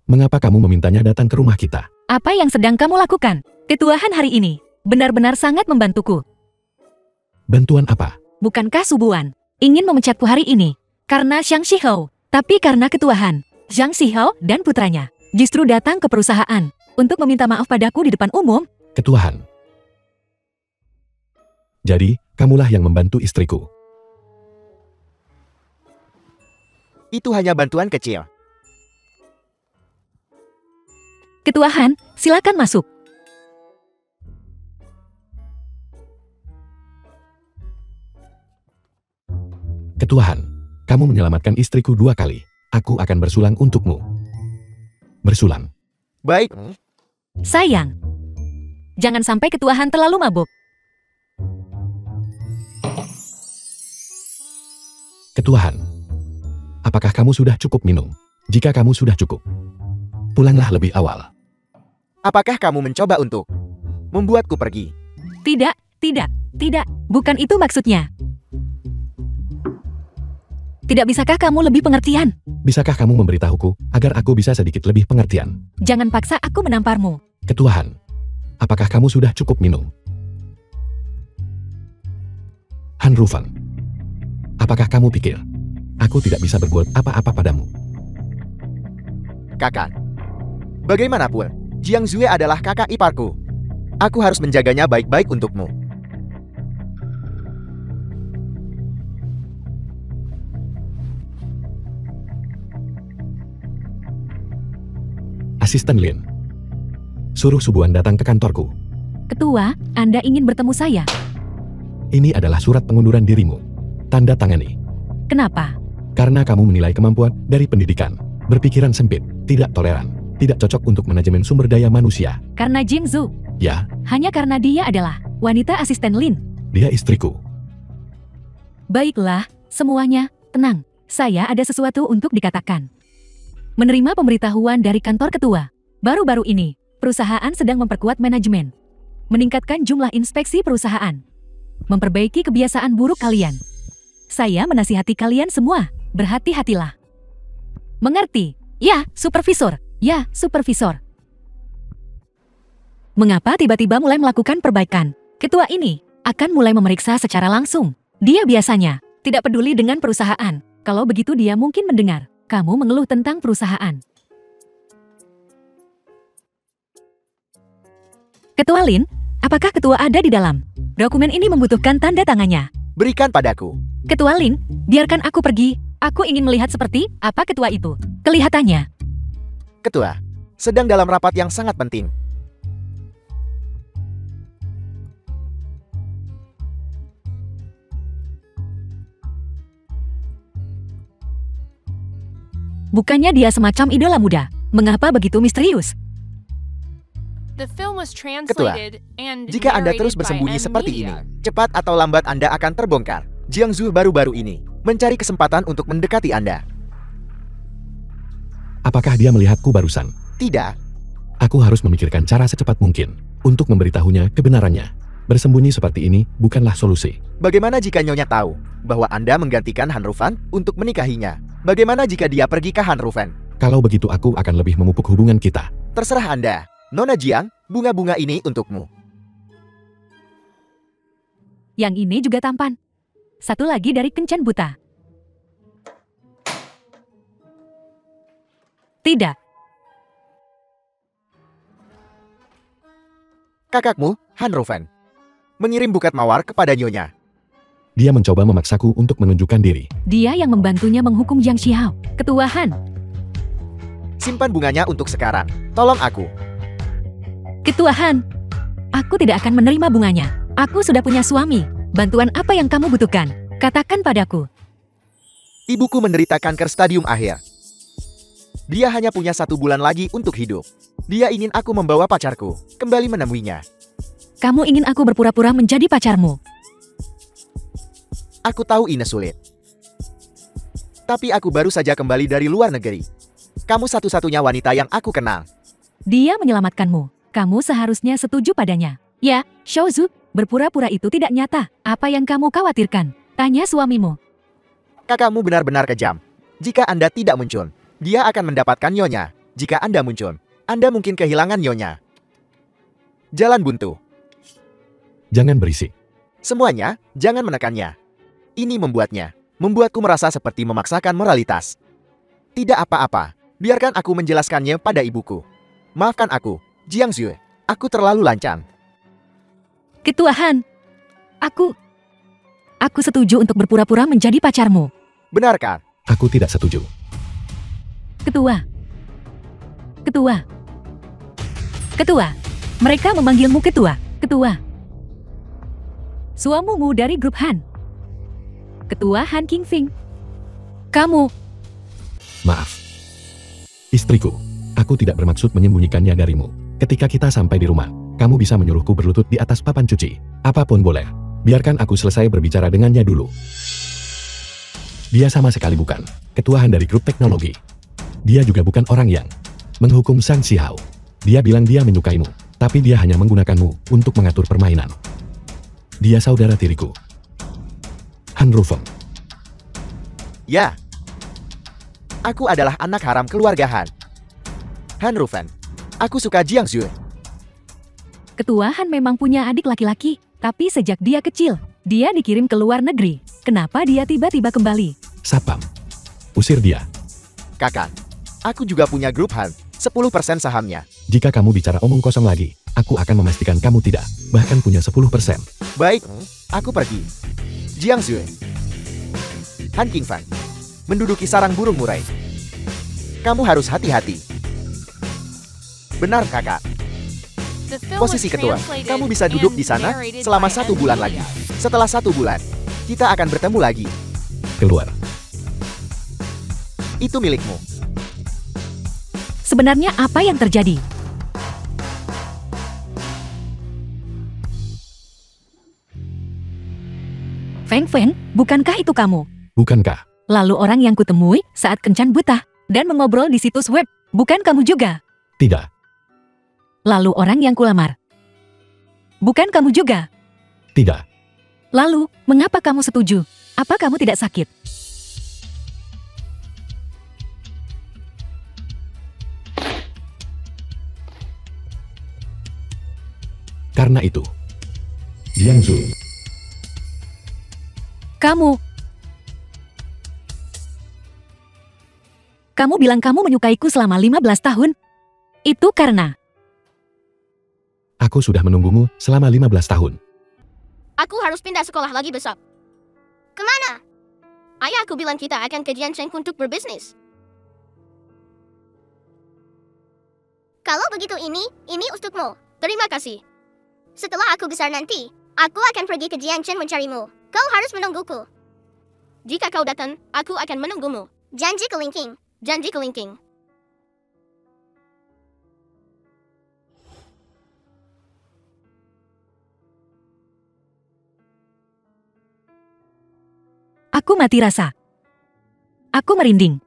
Mengapa kamu memintanya datang ke rumah kita? Apa yang sedang kamu lakukan? Ketuahan hari ini benar-benar sangat membantuku. Bantuan apa? Bukankah Subuan ingin memecatku hari ini? Karena Xiang Shihou, tapi karena ketuahan, Zhang Shihou dan putranya justru datang ke perusahaan untuk meminta maaf padaku di depan umum. Ketuahan. Jadi, kamulah yang membantu istriku. Itu hanya bantuan kecil. Ketuahan, silakan masuk. Ketuahan, kamu menyelamatkan istriku 2 kali. Aku akan bersulang untukmu. Bersulang. Baik. Sayang, jangan sampai ketuahan terlalu mabuk. Ketuahan, apakah kamu sudah cukup minum? Jika kamu sudah cukup, pulanglah lebih awal. Apakah kamu mencoba untuk membuatku pergi? Tidak, bukan itu maksudnya. Tidak bisakah kamu lebih pengertian? Bisakah kamu memberitahuku agar aku bisa sedikit lebih pengertian? Jangan paksa aku menamparmu. Ketuahan, apakah kamu sudah cukup minum? Han Rufan, apakah kamu pikir aku tidak bisa berbuat apa-apa padamu? Kakak. Bagaimanapun, Jiang Zue adalah kakak iparku. Aku harus menjaganya baik-baik untukmu. Asisten Lin, suruh Subuan datang ke kantorku. Ketua, Anda ingin bertemu saya? Ini adalah surat pengunduran dirimu. Tanda tangani. Kenapa? Karena kamu menilai kemampuan dari pendidikan, berpikiran sempit, tidak toleran, tidak cocok untuk manajemen sumber daya manusia. Karena Jing Zhu. Ya, Hanya karena dia adalah wanita asisten Lin. dia istriku. Baiklah, semuanya, tenang. Saya ada sesuatu untuk dikatakan. Menerima pemberitahuan dari kantor ketua. Baru-baru ini, perusahaan sedang memperkuat manajemen. Meningkatkan jumlah inspeksi perusahaan. Memperbaiki kebiasaan buruk kalian. Saya menasihati kalian semua, berhati-hatilah. Mengerti? Ya, supervisor. Ya, supervisor. Mengapa tiba-tiba mulai melakukan perbaikan? Ketua ini akan mulai memeriksa secara langsung. Dia biasanya tidak peduli dengan perusahaan. Kalau begitu dia mungkin mendengar kamu mengeluh tentang perusahaan. Ketua Lin, apakah ketua ada di dalam? Dokumen ini membutuhkan tanda tangannya. Berikan padaku. Ketua Lin, biarkan aku pergi. Aku ingin melihat seperti apa ketua itu. Kelihatannya. Ketua, sedang dalam rapat yang sangat penting. Bukannya dia semacam idola muda. Mengapa begitu misterius? The film was translated and Jika Anda terus narrated by bersembunyi M seperti Media. ini, cepat atau lambat Anda akan terbongkar. Jiang Zhu baru-baru ini mencari kesempatan untuk mendekati Anda. Apakah dia melihatku barusan? Tidak, Aku harus memikirkan cara secepat mungkin untuk memberitahunya kebenarannya. Bersembunyi seperti ini bukanlah solusi. bagaimana jika Nyonya tahu bahwa Anda menggantikan Han Rufan untuk menikahinya? Bagaimana jika dia pergi ke Han Rufan? Kalau begitu aku akan lebih memupuk hubungan kita. Terserah Anda. Nona Jiang, bunga-bunga ini untukmu. Yang ini juga tampan. Satu lagi dari kencan buta. Tidak. Kakakmu, Han Rufan, mengirim bukat mawar kepada Nyonya. Dia mencoba memaksaku untuk menunjukkan diri. Dia yang membantunya menghukum Jiang Xiao. Ketua Han. Simpan bunganya untuk sekarang. Tolong aku. Ketua Han. Aku tidak akan menerima bunganya. Aku sudah punya suami. Bantuan apa yang kamu butuhkan? Katakan padaku. Ibuku menderita kanker stadium akhir. Dia hanya punya 1 bulan lagi untuk hidup. Dia ingin aku membawa pacarku kembali menemuinya. Kamu ingin aku berpura-pura menjadi pacarmu. Aku tahu ini sulit. Tapi aku baru saja kembali dari luar negeri. Kamu satu-satunya wanita yang aku kenal. Dia menyelamatkanmu. Kamu seharusnya setuju padanya. Ya, Shouzu, berpura-pura itu tidak nyata. Apa yang kamu khawatirkan? Tanya suamimu. Kakakmu benar-benar kejam. Jika Anda tidak muncul, dia akan mendapatkan Nyonya. Jika Anda muncul, Anda mungkin kehilangan Nyonya. Jalan buntu. Jangan berisik. Semuanya, jangan menekannya. Ini membuatku merasa seperti memaksakan moralitas. Tidak apa-apa, biarkan aku menjelaskannya pada ibuku. Maafkan aku, Jiang Zue. Aku terlalu lancang. Ketua Han, aku setuju untuk berpura-pura menjadi pacarmu. Benarkah? Aku tidak setuju. Ketua, mereka memanggilmu ketua. Suamumu dari grup Han. Ketua Han Qingfing. Kamu. Maaf. Istriku, aku tidak bermaksud menyembunyikannya darimu. Ketika kita sampai di rumah, kamu bisa menyuruhku berlutut di atas papan cuci. Apapun boleh. Biarkan aku selesai berbicara dengannya dulu. Dia sama sekali bukan ketua Han dari grup teknologi. Dia juga bukan orang yang menghukum Sang Xiao. Dia bilang dia menyukaimu, tapi dia hanya menggunakanmu untuk mengatur permainan. Dia saudara tiriku. Han Rufeng. Ya. Aku adalah anak haram keluarga Han. Han Rufeng. Aku suka Jiang Zue. Ketua Han memang punya adik laki-laki, tapi sejak dia kecil, dia dikirim ke luar negeri. Kenapa dia tiba-tiba kembali? Sapam. Usir dia. Kakak, aku juga punya grup Han, 10% sahamnya. Jika kamu bicara omong kosong lagi, aku akan memastikan kamu tidak, bahkan punya 10%. Baik, aku pergi. Jiang Zue. Han Qingfang. Menduduki sarang burung murai. Kamu harus hati-hati. Benar, kakak. The film Posisi was ketua, translated kamu bisa duduk and di sana narrated selama by 1 bulan Emilia. lagi. Setelah 1 bulan, kita akan bertemu lagi. Keluar. Itu milikmu. Sebenarnya apa yang terjadi? Feng Feng, bukankah itu kamu? Bukankah? Lalu orang yang kutemui saat kencan buta dan mengobrol di situs web, bukan kamu juga? Tidak. Lalu orang yang kulamar, bukan kamu juga? Tidak. Lalu, mengapa kamu setuju? Apa kamu tidak sakit? Karena itu. Jiang Zue. Kamu bilang kamu menyukaiku selama 15 tahun? Itu karena Aku sudah menunggumu selama 15 tahun. Aku harus pindah sekolah lagi besok. Kemana? Ayahku bilang kita akan ke Jiangsheng untuk berbisnis. Kalau begitu ini untukmu. Terima kasih. Setelah aku besar nanti, aku akan pergi ke Jiangsheng mencarimu. Kau harus menungguku. Jika kau datang, aku akan menunggumu. Janji kelingking. Janji kelingking. aku mati rasa. Aku merinding.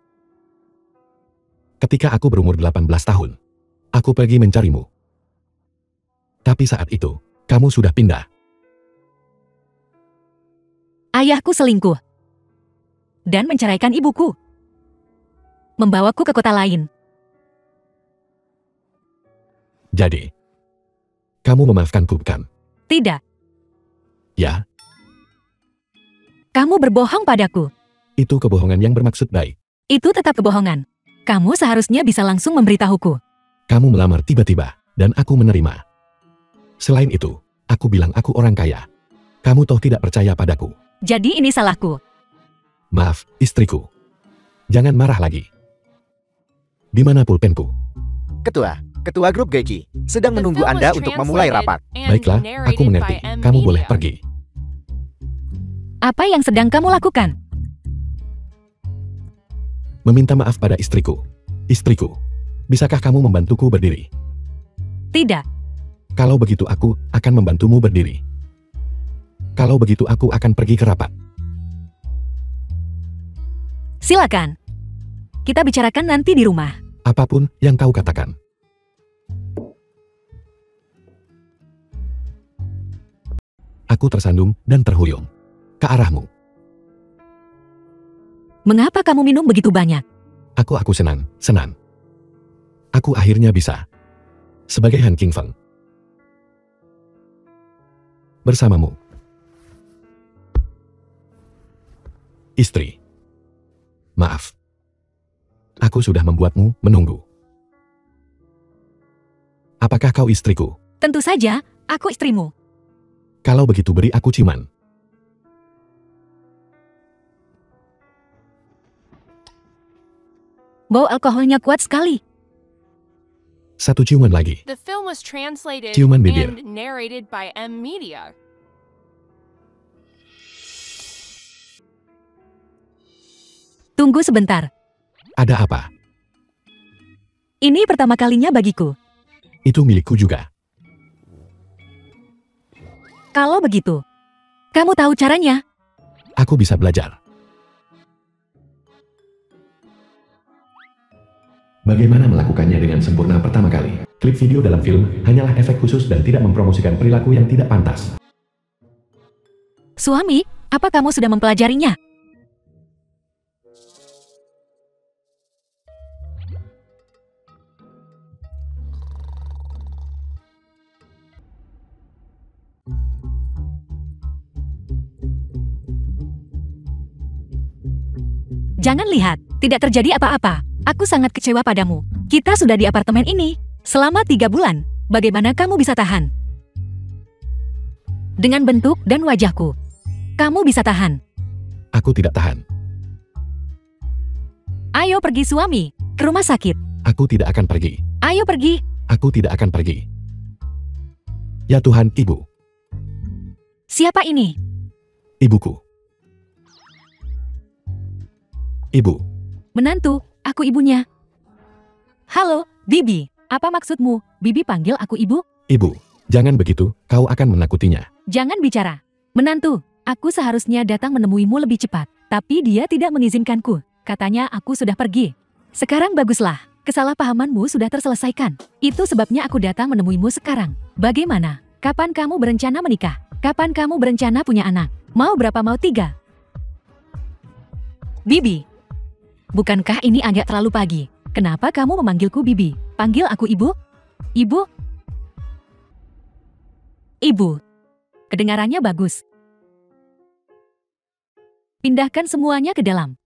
Ketika aku berumur 18 tahun, aku pergi mencarimu. Tapi saat itu, kamu sudah pindah. Ayahku selingkuh dan menceraikan ibuku. Membawaku ke kota lain. Jadi, kamu memaafkanku bukan? Tidak, Ya, kamu berbohong padaku. itu kebohongan yang bermaksud baik. Itu tetap kebohongan. Kamu seharusnya bisa langsung memberitahuku. Kamu melamar tiba-tiba, dan aku menerima. Selain itu, aku bilang aku orang kaya. Kamu toh tidak percaya padaku. Jadi ini salahku. Maaf, istriku. Jangan marah lagi. Di mana pulpenku? Ketua grup Geiki sedang The menunggu film Anda was untuk memulai translated rapat. and Baiklah, aku narrated mengerti. by M. Kamu boleh Media. pergi. Apa yang sedang kamu lakukan? Meminta maaf pada istriku. Istriku, bisakah kamu membantuku berdiri? Tidak, Kalau begitu aku akan membantumu berdiri. Kalau begitu aku akan pergi ke rapat. silakan. Kita bicarakan nanti di rumah. Apapun yang kau katakan. Aku tersandung dan terhuyung ke arahmu. Mengapa kamu minum begitu banyak? Aku senang. Aku akhirnya bisa. Sebagai Han King Feng. Bersamamu. Istri. Maaf. Aku sudah membuatmu menunggu. Apakah kau istriku? Tentu saja, aku istrimu. Kalau begitu beri aku ciuman. Bau alkoholnya kuat sekali. Satu ciuman lagi. The film was translated Ciuman bibir. and narrated by M Media. Tunggu sebentar. Ada apa? Ini pertama kalinya bagiku. Itu milikku juga. Kalau begitu, kamu tahu caranya? Aku bisa belajar. Bagaimana melakukannya dengan sempurna pertama kali? Klip video dalam film hanyalah efek khusus dan tidak mempromosikan perilaku yang tidak pantas. Suami, apa kamu sudah mempelajarinya? Jangan lihat, tidak terjadi apa-apa. Aku sangat kecewa padamu. Kita sudah di apartemen ini selama 3 bulan. Bagaimana kamu bisa tahan? Dengan bentuk dan wajahku, kamu bisa tahan. Aku tidak tahan. Ayo pergi suami, ke rumah sakit. Aku tidak akan pergi. Ayo pergi. Aku tidak akan pergi. Ya Tuhan, ibu. Siapa ini? Ibuku. Ibu. Menantu, aku ibunya. Halo, Bibi. Apa maksudmu? Bibi panggil aku ibu? Ibu. Jangan begitu, kau akan menakutinya. Jangan bicara. Menantu, aku seharusnya datang menemuimu lebih cepat. Tapi dia tidak mengizinkanku. Katanya aku sudah pergi. Sekarang baguslah. Kesalahpahamanmu sudah terselesaikan. Itu sebabnya aku datang menemuimu sekarang. Bagaimana? Kapan kamu berencana menikah? Kapan kamu berencana punya anak? Mau berapa? Mau 3? Bibi. Bukankah ini agak terlalu pagi? Kenapa kamu memanggilku Bibi? Panggil aku ibu? Ibu? Ibu. Kedengarannya bagus. Pindahkan semuanya ke dalam.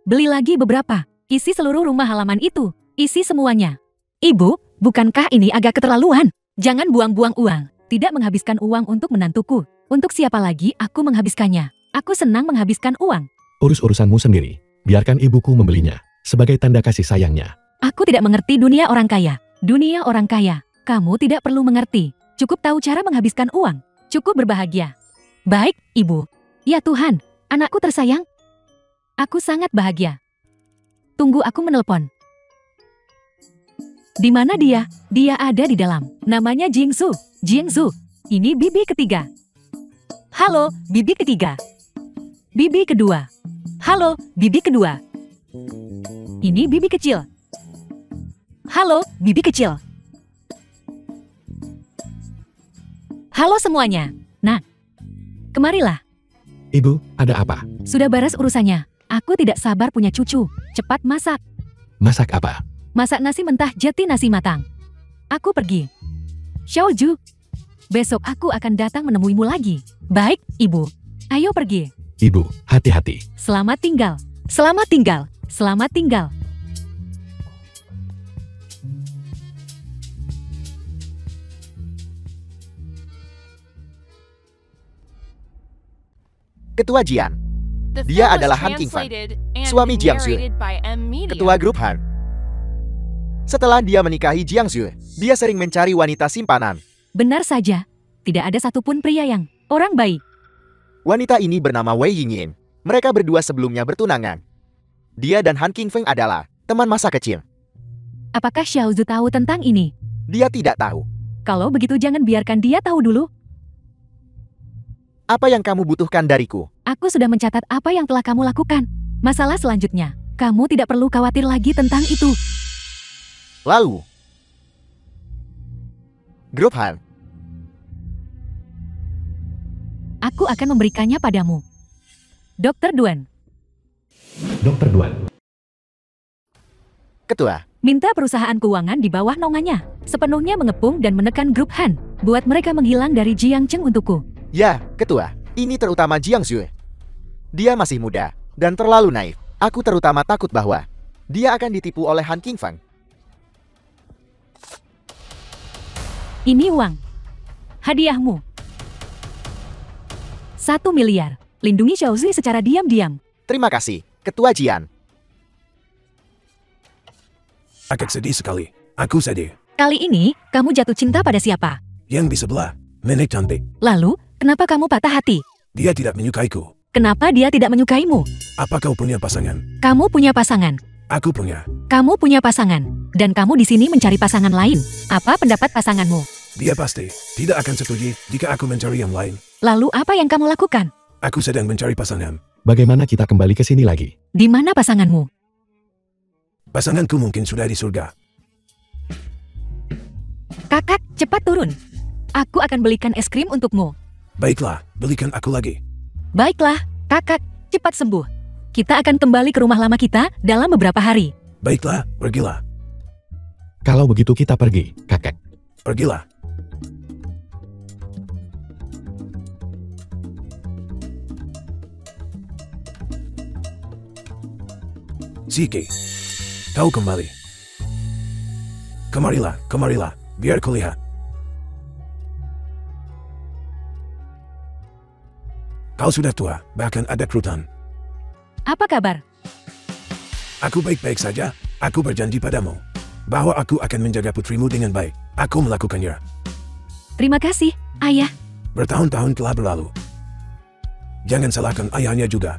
Beli lagi beberapa. Isi seluruh rumah halaman itu. Isi semuanya. Ibu, bukankah ini agak keterlaluan? Jangan buang-buang uang. Tidak menghabiskan uang untuk menantuku. Untuk siapa lagi aku menghabiskannya? Aku senang menghabiskan uang. Urus urusanmu sendiri. Biarkan ibuku membelinya. Sebagai tanda kasih sayangnya. Aku tidak mengerti dunia orang kaya. Dunia orang kaya. Kamu tidak perlu mengerti. Cukup tahu cara menghabiskan uang. Cukup berbahagia. Baik, ibu. Ya Tuhan, anakku tersayang. Aku sangat bahagia. Tunggu aku menelpon. Di mana dia? Dia ada di dalam. Namanya Jingsu. Jingsu. Ini bibi ketiga. Halo, bibi ketiga. Bibi kedua. Halo, bibi kedua. Ini bibi kecil. Halo, bibi kecil. Halo semuanya. Nah, kemarilah. Ibu, ada apa? Sudah beres urusannya. Aku tidak sabar punya cucu. Cepat masak. Masak apa? Masak nasi mentah jeti nasi matang. Aku pergi. Xiaoju. Besok aku akan datang menemuimu lagi. Baik, ibu. Ayo pergi. Ibu, hati-hati. Selamat tinggal. Selamat tinggal. Selamat tinggal. Ketua Jian. The Dia film was adalah Han King Feng, translated and suami Jiang Xue, narrated by M Media. Ketua grup Han. Setelah dia menikahi Jiang Xue, dia sering mencari wanita simpanan. Benar saja. Tidak ada satupun pria yang orang baik. Wanita ini bernama Wei Yingyin. Mereka berdua sebelumnya bertunangan. Dia dan Han King Feng adalah teman masa kecil. Apakah Xiaozu tahu tentang ini? Dia tidak tahu. Kalau begitu jangan biarkan dia tahu dulu. Apa yang kamu butuhkan dariku? Aku sudah mencatat apa yang telah kamu lakukan. Masalah selanjutnya, kamu tidak perlu khawatir lagi tentang itu. Lalu, grup Han. Aku akan memberikannya padamu. Dr. Duan. Dokter Duan. Ketua, Minta perusahaan keuangan di bawah naungannya, sepenuhnya mengepung dan menekan grup Han, buat mereka menghilang dari Jiang Cheng untukku. Ya, Ketua, ini terutama Jiang Zue. Dia masih muda dan terlalu naif. Aku terutama takut bahwa dia akan ditipu oleh Han Qingfang. Ini uang. Hadiahmu. 1 miliar. Lindungi Xiaozui secara diam-diam. Terima kasih, Ketua Jian. Agak sedih sekali. Aku sedih. Kali ini, kamu jatuh cinta pada siapa? Yang di sebelah, nenek cantik. Lalu, kenapa kamu patah hati? Dia tidak menyukaiku. Kenapa dia tidak menyukaimu? Apa kau punya pasangan? Kamu punya pasangan. Aku punya. Kamu punya pasangan. Dan kamu di sini mencari pasangan lain. Apa pendapat pasanganmu? Dia pasti tidak akan setuju jika aku mencari yang lain. Lalu apa yang kamu lakukan? Aku sedang mencari pasangan. Bagaimana kita kembali ke sini lagi? Di mana pasanganmu? Pasanganku mungkin sudah di surga. Kakak, cepat turun. Aku akan belikan es krim untukmu. Baiklah, belikan aku lagi. Baiklah, kakak, cepat sembuh. Kita akan kembali ke rumah lama kita dalam beberapa hari. Baiklah, pergilah. Kalau begitu kita pergi, kakek. Pergilah. Siki, kau kembali. Kemarilah, kemarilah, biar kulihat. Kau sudah tua, bahkan ada kerutan. Apa kabar? Aku baik-baik saja, aku berjanji padamu bahwa aku akan menjaga putrimu dengan baik. Aku melakukannya. Terima kasih, ayah. Bertahun-tahun telah berlalu. Jangan salahkan ayahnya juga.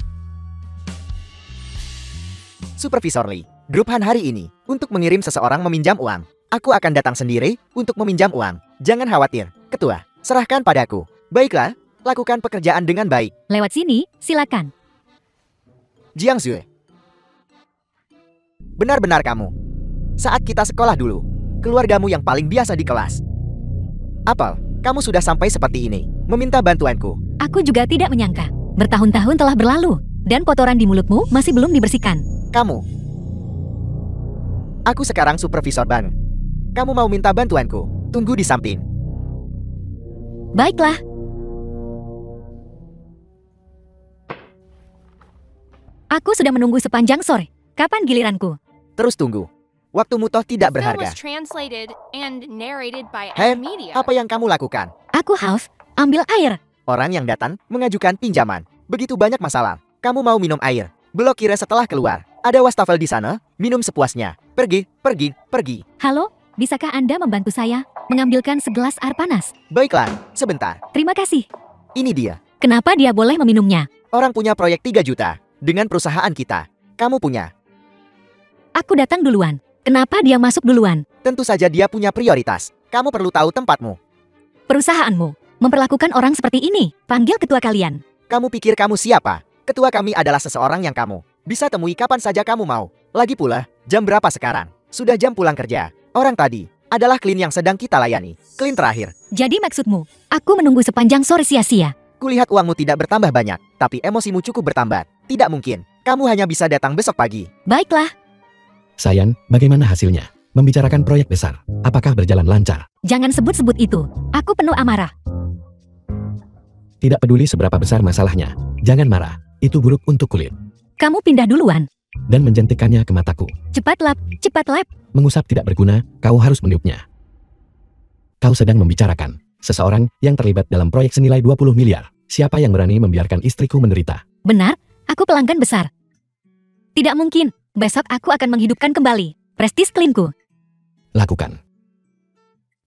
Supervisor Lee, grup Han hari ini untuk mengirim seseorang meminjam uang. Aku akan datang sendiri untuk meminjam uang. Jangan khawatir, Ketua. Serahkan padaku. Baiklah, lakukan pekerjaan dengan baik. Lewat sini, silakan. Jiang Zue. Benar-benar kamu. Saat kita sekolah dulu, keluargamu yang paling biasa di kelas. Apel, kamu sudah sampai seperti ini, meminta bantuanku. Aku juga tidak menyangka. Bertahun-tahun telah berlalu, dan kotoran di mulutmu masih belum dibersihkan. Kamu. Aku sekarang supervisor bank. Kamu mau minta bantuanku? Tunggu di samping. Baiklah. Aku sudah menunggu sepanjang sore. Kapan giliranku? Terus tunggu. Waktumu toh tidak The film berharga. was translated and narrated by Hen, Media. apa yang kamu lakukan? Aku haus. Ambil air. Orang yang datang mengajukan pinjaman. Begitu banyak masalah. Kamu mau minum air. Belok kiri setelah keluar. Ada wastafel di sana. Minum sepuasnya. Pergi, pergi, pergi. Halo, bisakah Anda membantu saya mengambilkan segelas air panas? Baiklah, sebentar. Terima kasih. Ini dia. Kenapa dia boleh meminumnya? Orang punya proyek 3 juta. Dengan perusahaan kita. Kamu punya. Aku datang duluan. Kenapa dia masuk duluan? Tentu saja dia punya prioritas. Kamu perlu tahu tempatmu. Perusahaanmu memperlakukan orang seperti ini. Panggil ketua kalian. Kamu pikir kamu siapa? Ketua kami adalah seseorang yang kamu bisa temui kapan saja kamu mau. Lagi pula, jam berapa sekarang? Sudah jam pulang kerja. Orang tadi adalah klien yang sedang kita layani. Klien terakhir. Jadi maksudmu, aku menunggu sepanjang sore sia-sia. Kulihat uangmu tidak bertambah banyak, tapi emosimu cukup bertambah. Tidak mungkin. Kamu hanya bisa datang besok pagi. Baiklah, Sayan, bagaimana hasilnya? Membicarakan proyek besar, apakah berjalan lancar? jangan sebut-sebut itu. Aku penuh amarah. Tidak peduli seberapa besar masalahnya. Jangan marah, itu buruk untuk kulit. Kamu pindah duluan. Dan menjentikannya ke mataku. Cepat lap, cepat lap. Mengusap tidak berguna, kau harus meniupnya. Kau sedang membicarakan seseorang yang terlibat dalam proyek senilai 20 miliar. Siapa yang berani membiarkan istriku menderita? Benar, aku pelanggan besar. Tidak mungkin. Besok aku akan menghidupkan kembali prestis klinku. Lakukan.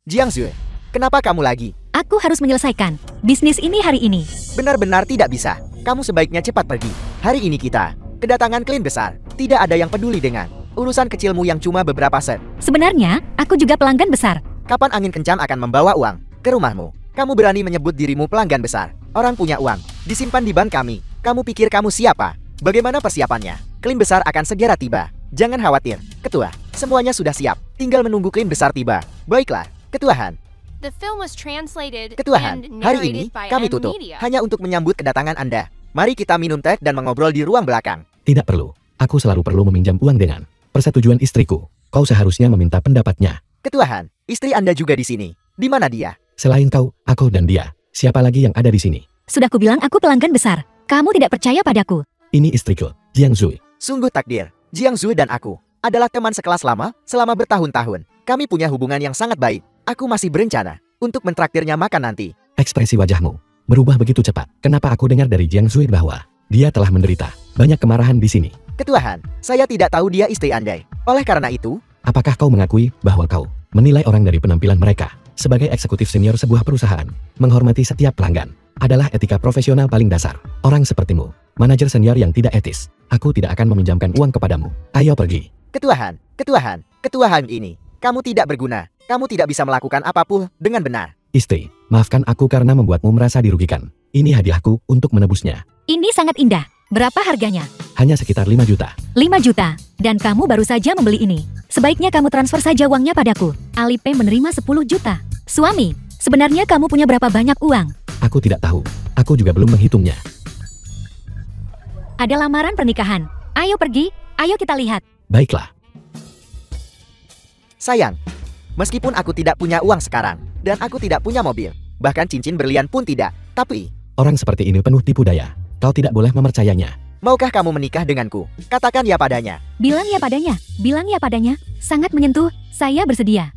Jiang Zue, kenapa kamu lagi? Aku harus menyelesaikan bisnis ini hari ini. Benar-benar tidak bisa. Kamu sebaiknya cepat pergi. Hari ini kita kedatangan klien besar. Tidak ada yang peduli dengan urusan kecilmu yang cuma beberapa set. Sebenarnya, aku juga pelanggan besar. Kapan angin kencang akan membawa uang ke rumahmu? Kamu berani menyebut dirimu pelanggan besar. Orang punya uang disimpan di bank kami. Kamu pikir kamu siapa? Bagaimana persiapannya? Klien besar akan segera tiba. Jangan khawatir, Ketua. Semuanya sudah siap. Tinggal menunggu klien besar tiba. Baiklah, Ketua Han. The film was translated Ketua and Han, hari ini narrated by kami tutup. Media. Hanya untuk menyambut kedatangan Anda. Mari kita minum teh dan mengobrol di ruang belakang. Tidak perlu. Aku selalu perlu meminjam uang dengan persetujuan istriku. Kau seharusnya meminta pendapatnya. Ketua Han, istri Anda juga di sini. Di mana dia? Selain kau, aku dan dia, siapa lagi yang ada di sini? Sudah kubilang aku pelanggan besar. Kamu tidak percaya padaku. Ini istriku, Jiang Zui. Sungguh takdir. Jiang Zui dan aku adalah teman sekelas lama selama bertahun-tahun. Kami punya hubungan yang sangat baik. Aku masih berencana untuk mentraktirnya makan nanti. Ekspresi wajahmu berubah begitu cepat. Kenapa aku dengar dari Jiang Zui bahwa dia telah menderita banyak kemarahan di sini? Ketua Han, saya tidak tahu dia istri Anda. Oleh karena itu, Apakah kau mengakui bahwa kau menilai orang dari penampilan mereka? Sebagai eksekutif senior sebuah perusahaan, menghormati setiap pelanggan adalah etika profesional paling dasar. Orang sepertimu, manajer senior yang tidak etis, aku tidak akan meminjamkan uang kepadamu. Ayo pergi. Ketua Han ini, kamu tidak berguna. Kamu tidak bisa melakukan apapun dengan benar. Istri, maafkan aku karena membuatmu merasa dirugikan. Ini hadiahku untuk menebusnya. Ini sangat indah. Berapa harganya? Hanya sekitar 5 juta. 5 juta. Dan kamu baru saja membeli ini. Sebaiknya kamu transfer saja uangnya padaku. Alipay menerima 10 juta. Suami, sebenarnya kamu punya berapa banyak uang? Aku tidak tahu. Aku juga belum menghitungnya. Ada lamaran pernikahan. Ayo pergi, ayo kita lihat. Baiklah. Sayang, meskipun aku tidak punya uang sekarang, dan aku tidak punya mobil, bahkan cincin berlian pun tidak, tapi Orang seperti ini penuh tipu daya. Kau tidak boleh mempercayainya. maukah kamu menikah denganku? Katakan ya padanya. Bilang ya padanya, bilang ya padanya. Sangat menyentuh, saya bersedia.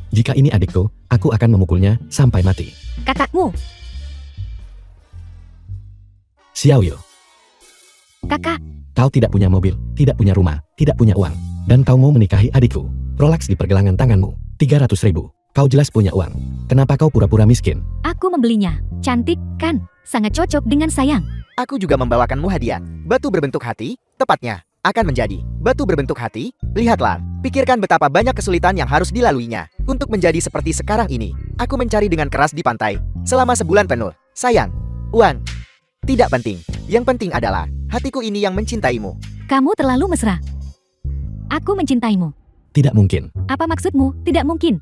Jika ini adikku, aku akan memukulnya sampai mati. Kakakmu, Xiaoyu, kakak, kau tidak punya mobil, tidak punya rumah, tidak punya uang. Dan kau mau menikahi adikku. Rolex di pergelangan tanganmu, 300.000. Kau jelas punya uang. Kenapa kau pura-pura miskin? aku membelinya. Cantik, kan? Sangat cocok dengan sayang. Aku juga membawakanmu hadiah. Batu berbentuk hati, tepatnya, akan menjadi batu berbentuk hati. Lihatlah, pikirkan betapa banyak kesulitan yang harus dilaluinya untuk menjadi seperti sekarang ini. Aku mencari dengan keras di pantai selama sebulan penuh. Sayang, uang tidak penting. Yang penting adalah hatiku ini yang mencintaimu. Kamu terlalu mesra. Aku mencintaimu. Tidak mungkin. Apa maksudmu? Tidak mungkin.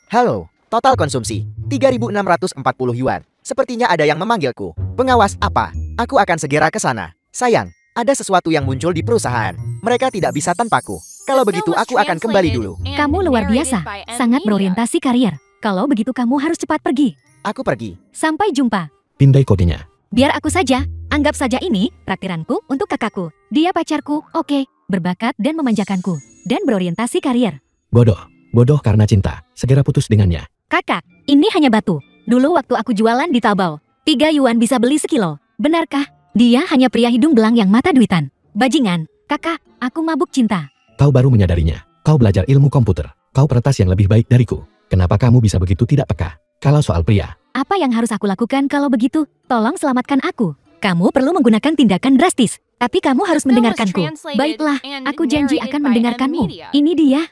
Halo, total konsumsi 3.640 yuan. Sepertinya ada yang memanggilku. Pengawas apa? Aku akan segera ke sana. Sayang, ada sesuatu yang muncul di perusahaan. Mereka tidak bisa tanpaku. Kalau begitu aku akan kembali dulu. Kamu luar biasa. Sangat berorientasi karier. Kalau begitu kamu harus cepat pergi. Aku pergi. Sampai jumpa. Pindai kodenya. Biar aku saja. Anggap saja ini traktiranku untuk kakakku. Dia pacarku, oke. Berbakat dan memanjakanku. Dan berorientasi karier. Bodoh. Bodoh karena cinta. Segera putus dengannya. Kakak, ini hanya batu. Dulu waktu aku jualan di Taobao, 3 yuan bisa beli sekilo. Benarkah? Dia hanya pria hidung belang yang mata duitan. Bajingan, kakak, aku mabuk cinta. Kau baru menyadarinya. Kau belajar ilmu komputer. Kau peretas yang lebih baik dariku. Kenapa kamu bisa begitu tidak peka? Kalau soal pria, Apa yang harus aku lakukan kalau begitu? Tolong selamatkan aku. Kamu perlu menggunakan tindakan drastis. Tapi kamu harus mendengarkanku. Baiklah, aku janji akan mendengarkanmu. Ini dia.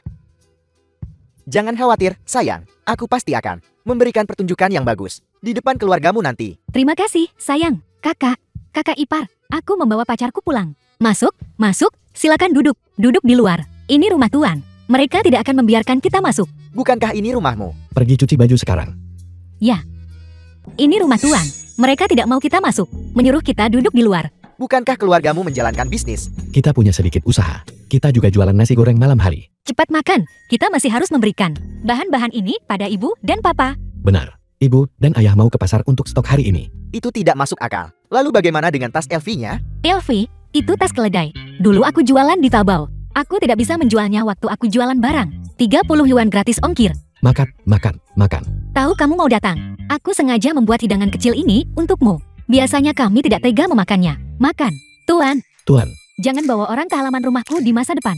Jangan khawatir, sayang. Aku pasti akan memberikan pertunjukan yang bagus di depan keluargamu nanti. Terima kasih, sayang. Kakak, kakak ipar. Aku membawa pacarku pulang. Masuk, masuk. Silakan duduk. Duduk di luar. Ini rumah tuan. Mereka tidak akan membiarkan kita masuk. Bukankah ini rumahmu? pergi cuci baju sekarang. Ya. Ini rumah tuan. Mereka tidak mau kita masuk. Menyuruh kita duduk di luar. Bukankah keluargamu menjalankan bisnis? Kita punya sedikit usaha. Kita juga jualan nasi goreng malam hari. Cepat makan. Kita masih harus memberikan bahan-bahan ini pada ibu dan papa. Benar. Ibu dan ayah mau ke pasar untuk stok hari ini. Itu tidak masuk akal. Lalu bagaimana dengan tas LV-nya? Elvi, itu tas keledai. Dulu aku jualan di Taobao. Aku tidak bisa menjualnya waktu aku jualan barang. 30 yuan gratis ongkir. Makan, makan, makan. Tahu kamu mau datang. Aku sengaja membuat hidangan kecil ini untukmu. Biasanya kami tidak tega memakannya. Makan. Tuan, Tuan, jangan bawa orang ke halaman rumahku di masa depan.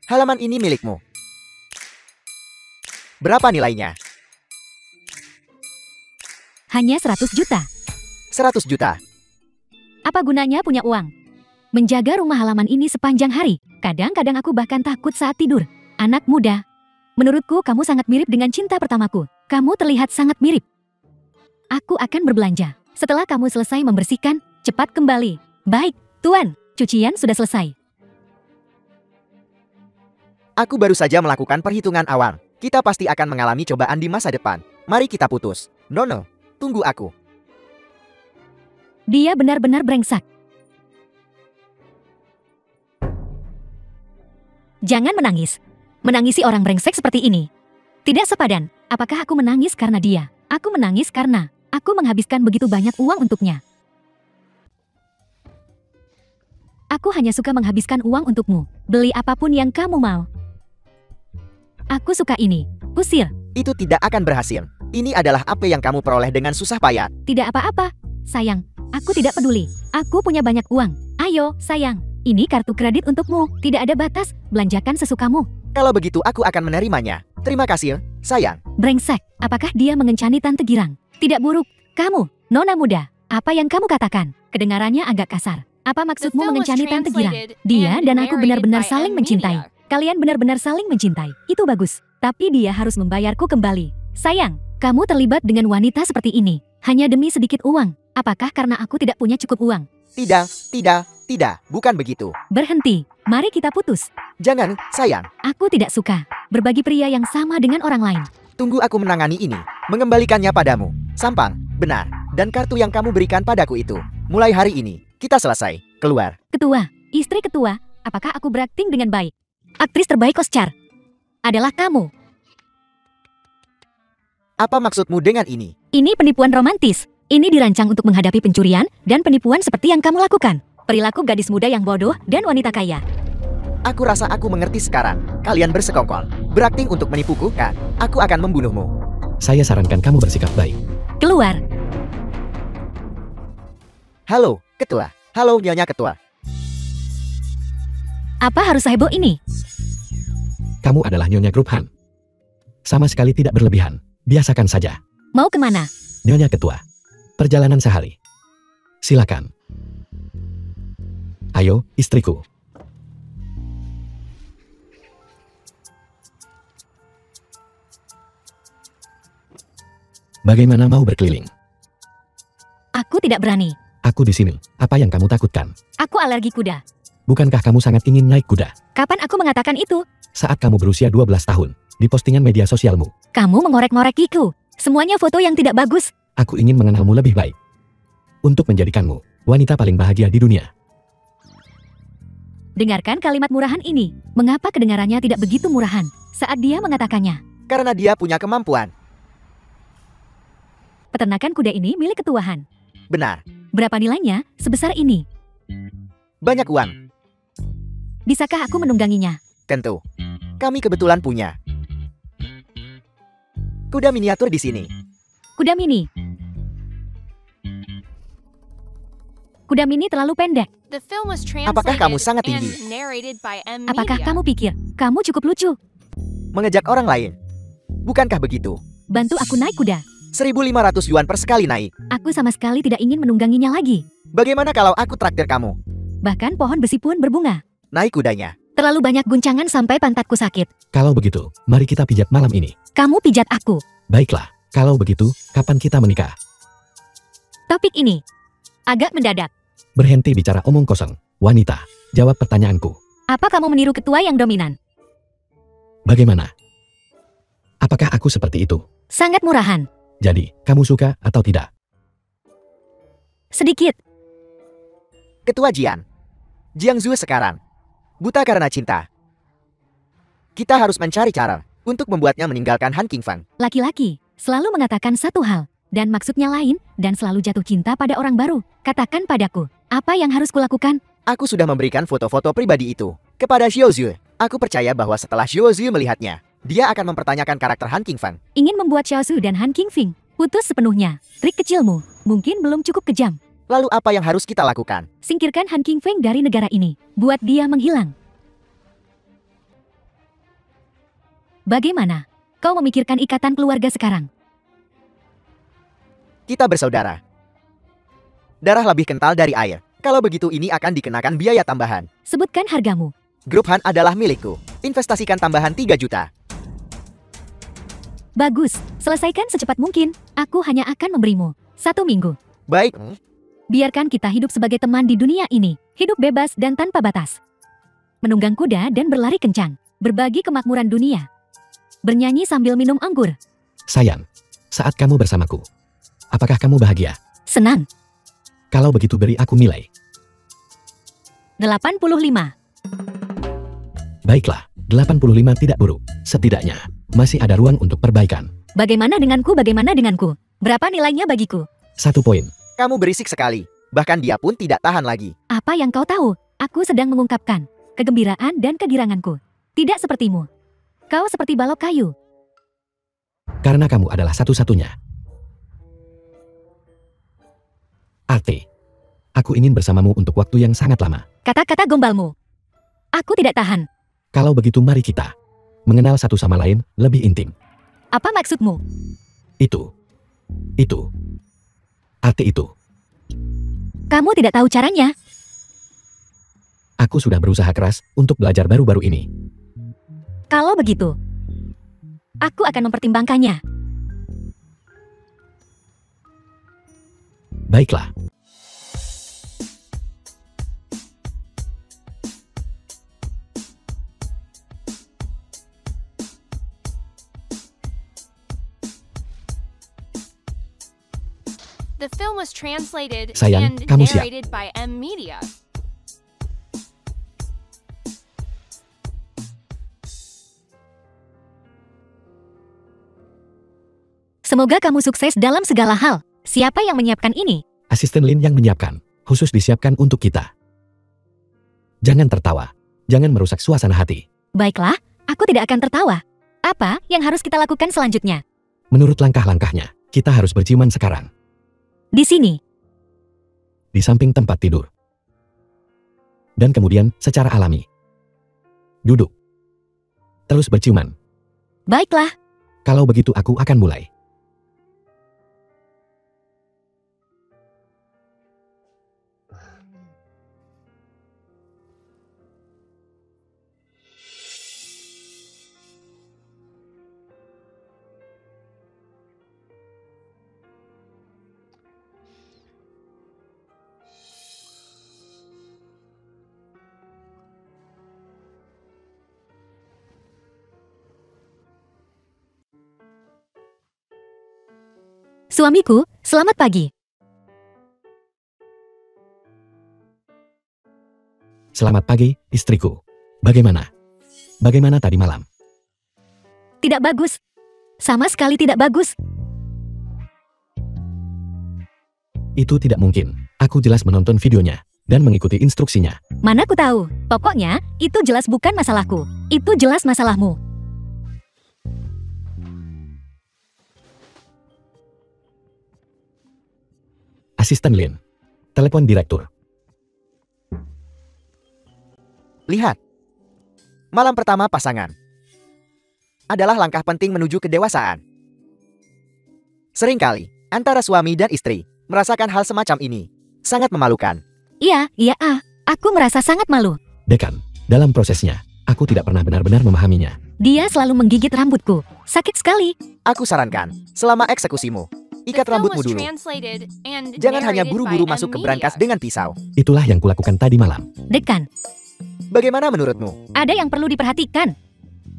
Halaman ini milikmu. Berapa nilainya? Hanya 100 juta. 100 juta. Apa gunanya punya uang? Menjaga rumah halaman ini sepanjang hari. Kadang-kadang aku bahkan takut saat tidur. Anak muda. Menurutku kamu sangat mirip dengan cinta pertamaku. Kamu terlihat sangat mirip. Aku akan berbelanja. Setelah kamu selesai membersihkan, cepat kembali. Baik, Tuan. Cucian sudah selesai. Aku baru saja melakukan perhitungan awal. Kita pasti akan mengalami cobaan di masa depan. Mari kita putus. Nono, tunggu aku. Dia benar-benar brengsek. Jangan menangis. Menangisi orang brengsek seperti ini. Tidak sepadan. Apakah aku menangis karena dia? Aku menangis karena aku menghabiskan begitu banyak uang untuknya. Aku hanya suka menghabiskan uang untukmu. Beli apapun yang kamu mau. Aku suka ini. Usir. Itu tidak akan berhasil. Ini adalah apa yang kamu peroleh dengan susah payah. Tidak apa-apa. Sayang, aku tidak peduli. Aku punya banyak uang. Ayo, sayang. Ini kartu kredit untukmu. Tidak ada batas. Belanjakan sesukamu. Kalau begitu aku akan menerimanya. Terima kasih, sayang. Brengsek, apakah dia mengencani Tante Girang? Tidak buruk. Kamu, nona muda. Apa yang kamu katakan? Kedengarannya agak kasar. Apa maksudmu mengencani Tante Girang? Dia dan aku benar-benar saling mencintai. Kalian benar-benar saling mencintai. Itu bagus. Tapi dia harus membayarku kembali. Sayang, kamu terlibat dengan wanita seperti ini. Hanya demi sedikit uang. Apakah karena aku tidak punya cukup uang? Tidak. Bukan begitu. Berhenti. Mari kita putus. Jangan, sayang. Aku tidak suka berbagi pria yang sama dengan orang lain. Tunggu aku menangani ini. Mengembalikannya padamu. Sampang, benar. Dan kartu yang kamu berikan padaku itu. Mulai hari ini, kita selesai. Keluar. Ketua, istri ketua, apakah aku berakting dengan baik? Aktris terbaik Oscar adalah kamu. Apa maksudmu dengan ini? Ini penipuan romantis. Ini dirancang untuk menghadapi pencurian dan penipuan seperti yang kamu lakukan. Perilaku gadis muda yang bodoh dan wanita kaya. Aku rasa aku mengerti sekarang. Kalian bersekongkol. Berakting untuk menipuku, kan? Aku akan membunuhmu. Saya sarankan kamu bersikap baik. Keluar. Halo, ketua. Halo, nyonya ketua. Apa harus heboh ini? Kamu adalah Nyonya Grup Han. Sama sekali tidak berlebihan. Biasakan saja. Mau kemana? Nyonya ketua. Perjalanan sehari. Silakan. Ayo, istriku. Bagaimana mau berkeliling? Aku tidak berani. Aku di sini. Apa yang kamu takutkan? Aku alergi kuda. Bukankah kamu sangat ingin naik kuda? Kapan aku mengatakan itu? Saat kamu berusia 12 tahun, di postingan media sosialmu. Kamu mengorek-ngorekiku. Semuanya foto yang tidak bagus. Aku ingin mengenalmu lebih baik. Untuk menjadikanmu wanita paling bahagia di dunia. Dengarkan kalimat murahan ini. Mengapa kedengarannya tidak begitu murahan saat dia mengatakannya? Karena dia punya kemampuan. Peternakan kuda ini milik ketuahan. Benar. Berapa nilainya? Sebesar ini. Banyak uang. Bisakah aku menungganginya? Tentu. Kami kebetulan punya. Kuda miniatur di sini. Kuda mini. Kuda mini terlalu pendek. The film was Apakah kamu sangat translated tinggi? and narrated by M. Apakah Media. kamu pikir kamu cukup lucu? Mengejek orang lain. Bukankah begitu? Bantu aku naik kuda. 1.500 yuan per sekali naik. Aku sama sekali tidak ingin menungganginya lagi. Bagaimana kalau aku traktir kamu? Bahkan pohon besi pun berbunga. Naik kudanya. Terlalu banyak guncangan sampai pantatku sakit. Kalau begitu, mari kita pijat malam ini. Kamu pijat aku. Baiklah, kalau begitu, kapan kita menikah? Topik ini agak mendadak. Berhenti bicara omong kosong. Wanita, jawab pertanyaanku. Apa kamu meniru ketua yang dominan? Bagaimana? Apakah aku seperti itu? Sangat murahan. Jadi, kamu suka atau tidak? Sedikit. Ketua Jian. Jiang Zhu sekarang. Buta karena cinta. Kita harus mencari cara untuk membuatnya meninggalkan Han Qingfang. Laki-laki selalu mengatakan satu hal dan maksudnya lain dan selalu jatuh cinta pada orang baru. Katakan padaku, apa yang harus kulakukan? Aku sudah memberikan foto-foto pribadi itu kepada Xiao Zhu. Aku percaya bahwa setelah Xiao Zhu melihatnya, dia akan mempertanyakan karakter Han Qingfang. Ingin membuat Xiao Zhu dan Han Qingfing putus sepenuhnya. Trik kecilmu mungkin belum cukup kejam. Lalu apa yang harus kita lakukan? Singkirkan Han Qingfeng dari negara ini. Buat dia menghilang. Bagaimana? Kau memikirkan ikatan keluarga sekarang? Kita bersaudara. Darah lebih kental dari air. Kalau begitu ini akan dikenakan biaya tambahan. Sebutkan hargamu. Grup Han adalah milikku. Investasikan tambahan 3 juta. Bagus, selesaikan secepat mungkin. Aku hanya akan memberimu 1 minggu. Baik. Biarkan kita hidup sebagai teman di dunia ini. Hidup bebas dan tanpa batas. Menunggang kuda dan berlari kencang. Berbagi kemakmuran dunia. Bernyanyi sambil minum anggur. Sayang, saat kamu bersamaku, apakah kamu bahagia? Senang. Kalau begitu beri aku nilai. 85. Baiklah, 85 tidak buruk. Setidaknya, masih ada ruang untuk perbaikan. Bagaimana denganku? Bagaimana denganku? Berapa nilainya bagiku? 1 poin. Kamu berisik sekali. Bahkan dia pun tidak tahan lagi. Apa yang kau tahu? Aku sedang mengungkapkan kegembiraan dan kegiranganku. Tidak sepertimu. Kau seperti balok kayu. Karena kamu adalah satu-satunya. Arti. Aku ingin bersamamu untuk waktu yang sangat lama. Kata-kata gombalmu. Aku tidak tahan. Kalau begitu mari kita mengenal satu sama lain lebih intim. Apa maksudmu? Itu. Arti itu. Kamu tidak tahu caranya. Aku sudah berusaha keras untuk belajar baru-baru ini. Kalau begitu, aku akan mempertimbangkannya. Baiklah. The film was translated Sayang, and kamu siap. narrated by M Media. Semoga kamu sukses dalam segala hal. Siapa yang menyiapkan ini? Asisten Lin yang menyiapkan, khusus disiapkan untuk kita. Jangan tertawa. Jangan merusak suasana hati. Baiklah, aku tidak akan tertawa. Apa yang harus kita lakukan selanjutnya? Menurut langkah-langkahnya, kita harus berciuman sekarang. Di sini. Di samping tempat tidur. Dan kemudian secara alami. Duduk. Terus berciuman. Baiklah. Kalau begitu aku akan mulai. Suamiku, selamat pagi. Selamat pagi, istriku. Bagaimana? Bagaimana tadi malam? Tidak bagus. Sama sekali tidak bagus. Itu tidak mungkin. Aku jelas menonton videonya dan mengikuti instruksinya. Mana ku tahu. Pokoknya, itu jelas bukan masalahku. Itu jelas masalahmu. Asisten Lin. Telepon direktur. Lihat. Malam pertama pasangan adalah langkah penting menuju kedewasaan. Seringkali, antara suami dan istri merasakan hal semacam ini. Sangat memalukan. Iya, aku merasa sangat malu. Dekan, dalam prosesnya, aku tidak pernah benar-benar memahaminya. Dia selalu menggigit rambutku. Sakit sekali. Aku sarankan, selama eksekusimu, ikat The film rambutmu was dulu. translated and Jangan hanya narrated buru-buru by masuk ke M brankas Media. dengan pisau. Itulah yang kulakukan tadi malam. Dekan, Bagaimana menurutmu? ada yang perlu diperhatikan.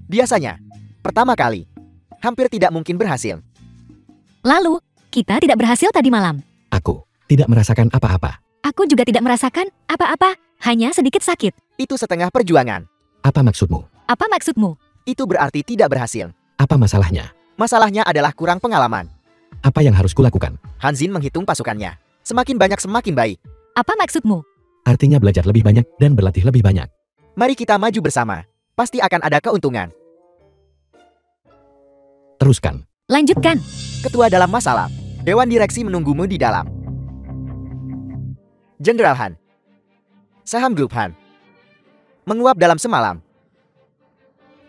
Biasanya, pertama kali, hampir tidak mungkin berhasil. Lalu, kita tidak berhasil tadi malam. Aku tidak merasakan apa-apa. Aku juga tidak merasakan apa-apa, hanya sedikit sakit. Itu setengah perjuangan. Apa maksudmu? Apa maksudmu? Itu berarti tidak berhasil. Apa masalahnya? Masalahnya adalah kurang pengalaman. Apa yang harus kulakukan? Hanzin menghitung pasukannya. Semakin banyak semakin baik. Apa maksudmu? Artinya belajar lebih banyak dan berlatih lebih banyak. Mari kita maju bersama. Pasti akan ada keuntungan. Teruskan. Lanjutkan. Ketua dalam masalah. Dewan direksi menunggumu di dalam. Jenderal Han. Saham grup Han. Menguap dalam semalam.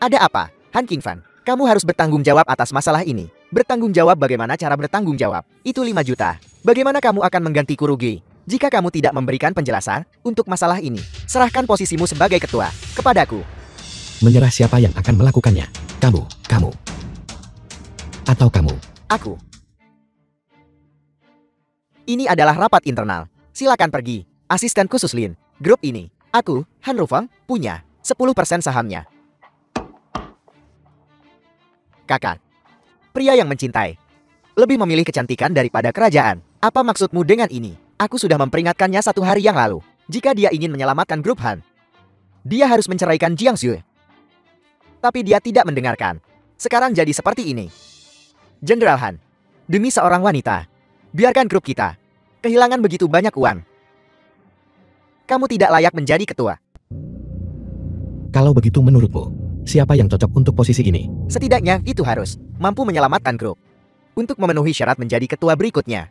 Ada apa, Han Qingfan? Kamu harus bertanggung jawab atas masalah ini. Bertanggung jawab bagaimana cara bertanggung jawab. Itu 5 juta. Bagaimana kamu akan menggantiku rugi? Jika kamu tidak memberikan penjelasan untuk masalah ini, serahkan posisimu sebagai ketua kepadaku. Menyerah siapa yang akan melakukannya? Kamu. Atau kamu? Aku. Ini adalah rapat internal. Silakan pergi. Asisten khusus Lin. Grup ini, aku, Han Rufeng, punya 10% sahamnya. Kakak. Pria yang mencintai. Lebih memilih kecantikan daripada kerajaan. Apa maksudmu dengan ini? Aku sudah memperingatkannya 1 hari yang lalu. Jika dia ingin menyelamatkan grup Han, dia harus menceraikan Jiang Xue. Tapi dia tidak mendengarkan. Sekarang jadi seperti ini. Jenderal Han, demi seorang wanita, biarkan grup kita kehilangan begitu banyak uang. Kamu tidak layak menjadi ketua. Kalau begitu menurutmu, siapa yang cocok untuk posisi ini? Setidaknya itu harus mampu menyelamatkan grup untuk memenuhi syarat menjadi ketua berikutnya.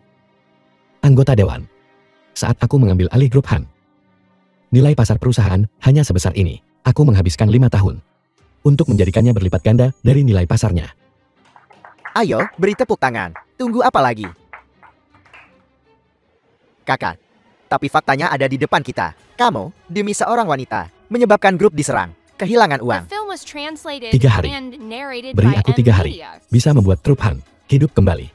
Anggota Dewan. Saat aku mengambil alih grup Han, nilai pasar perusahaan hanya sebesar ini. Aku menghabiskan 5 tahun untuk menjadikannya berlipat ganda dari nilai pasarnya. Ayo, beri tepuk tangan. Tunggu apa lagi? Kakak, tapi faktanya ada di depan kita. Kamu, demi seorang wanita, menyebabkan grup diserang, kehilangan uang. The film was translated 3 hari. and narrated Beri by aku 3 hari. NVIDIA. Bisa membuat grup Han hidup kembali.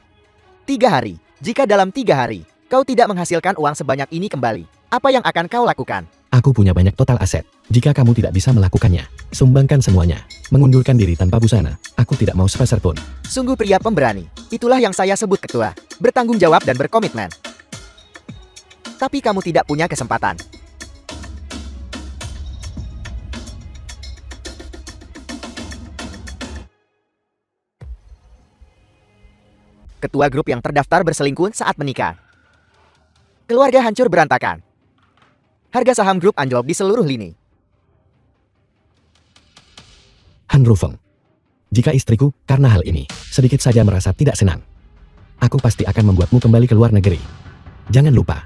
3 hari. Jika dalam 3 hari, kau tidak menghasilkan uang sebanyak ini kembali, apa yang akan kau lakukan? Aku punya banyak total aset. Jika kamu tidak bisa melakukannya, sumbangkan semuanya. Mengundurkan diri tanpa busana. Aku tidak mau sepeser pun. Sungguh pria pemberani. Itulah yang saya sebut ketua. Bertanggung jawab dan berkomitmen. Tapi kamu tidak punya kesempatan. Ketua grup yang terdaftar berselingkuh saat menikah. Keluarga hancur berantakan. Harga saham grup anjlok di seluruh lini. Han Rufeng. Jika istriku, karena hal ini, sedikit saja merasa tidak senang, aku pasti akan membuatmu kembali ke luar negeri. Jangan lupa,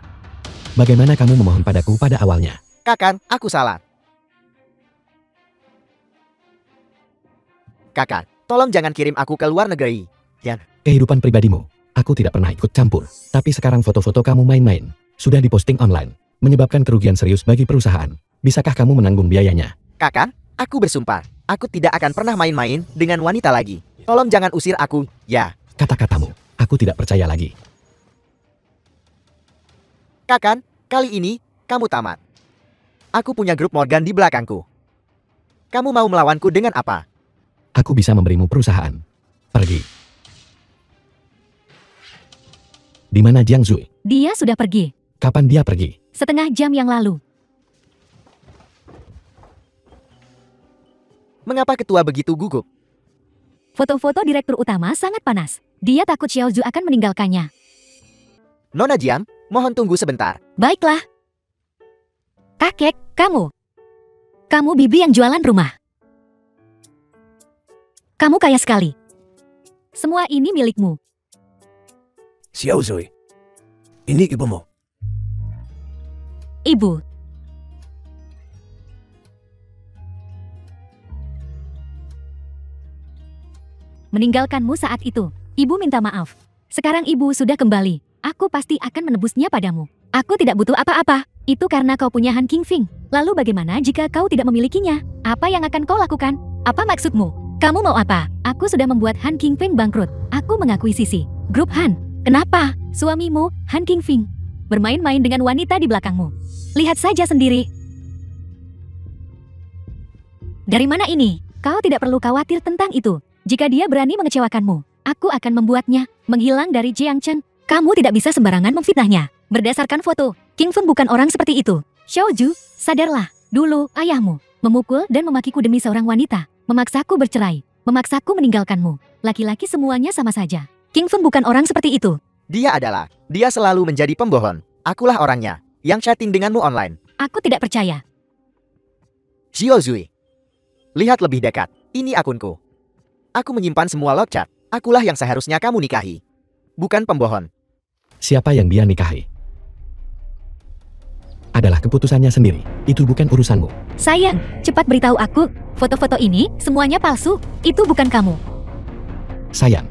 bagaimana kamu memohon padaku pada awalnya. Kakak, aku salah. Kakak, tolong jangan kirim aku ke luar negeri. Yan. Kehidupan pribadimu, aku tidak pernah ikut campur. Tapi sekarang foto-foto kamu main-main sudah diposting online, menyebabkan kerugian serius bagi perusahaan. Bisakah kamu menanggung biayanya? Kakak, aku bersumpah, aku tidak akan pernah main-main dengan wanita lagi. Tolong jangan usir aku, ya. Kata-katamu, aku tidak percaya lagi. Kakak, kali ini, kamu tamat. Aku punya grup Morgan di belakangku. Kamu mau melawanku dengan apa? Aku bisa memberimu perusahaan. Pergi. Di mana Jiang Zui? Dia sudah pergi. Kapan dia pergi? Setengah jam yang lalu. Mengapa ketua begitu gugup? Foto-foto direktur utama sangat panas. Dia takut Xiao Zhu akan meninggalkannya. Nona Jiang, mohon tunggu sebentar. Baiklah. Kakek, kamu. Kamu bibi yang jualan rumah. Kamu kaya sekali. Semua ini milikmu. Xiao Zui. Ini ibumu. Ibu. Meninggalkanmu saat itu. Ibu minta maaf. Sekarang ibu sudah kembali. Aku pasti akan menebusnya padamu. Aku tidak butuh apa-apa. Itu karena kau punya Han Qingfing. Lalu bagaimana jika kau tidak memilikinya? Apa yang akan kau lakukan? Apa maksudmu? Kamu mau apa? Aku sudah membuat Han Qingfing bangkrut. Aku mengakuisisi grup Han. Kenapa? Suamimu, Han Qingfing, bermain-main dengan wanita di belakangmu. Lihat saja sendiri. Dari mana ini? Kau tidak perlu khawatir tentang itu. Jika dia berani mengecewakanmu, aku akan membuatnya menghilang dari Jiangchen. Kamu tidak bisa sembarangan memfitnahnya. Berdasarkan foto, Qingfeng bukan orang seperti itu. Xiao Zhu, sadarlah. Dulu, ayahmu memukul dan memakiku demi seorang wanita. Memaksaku bercerai. Memaksaku meninggalkanmu. Laki-laki semuanya sama saja. Qingfeng bukan orang seperti itu. Dia selalu menjadi pembohong. Akulah orangnya, yang chatting denganmu online. Aku tidak percaya. Xiao Zui. Lihat lebih dekat, ini akunku. Aku menyimpan semua log chat. Akulah yang seharusnya kamu nikahi. Bukan pembohong. Siapa yang dia nikahi? Adalah keputusannya sendiri. Itu bukan urusanmu. Sayang, cepat beritahu aku. Foto-foto ini semuanya palsu. Itu bukan kamu. Sayang.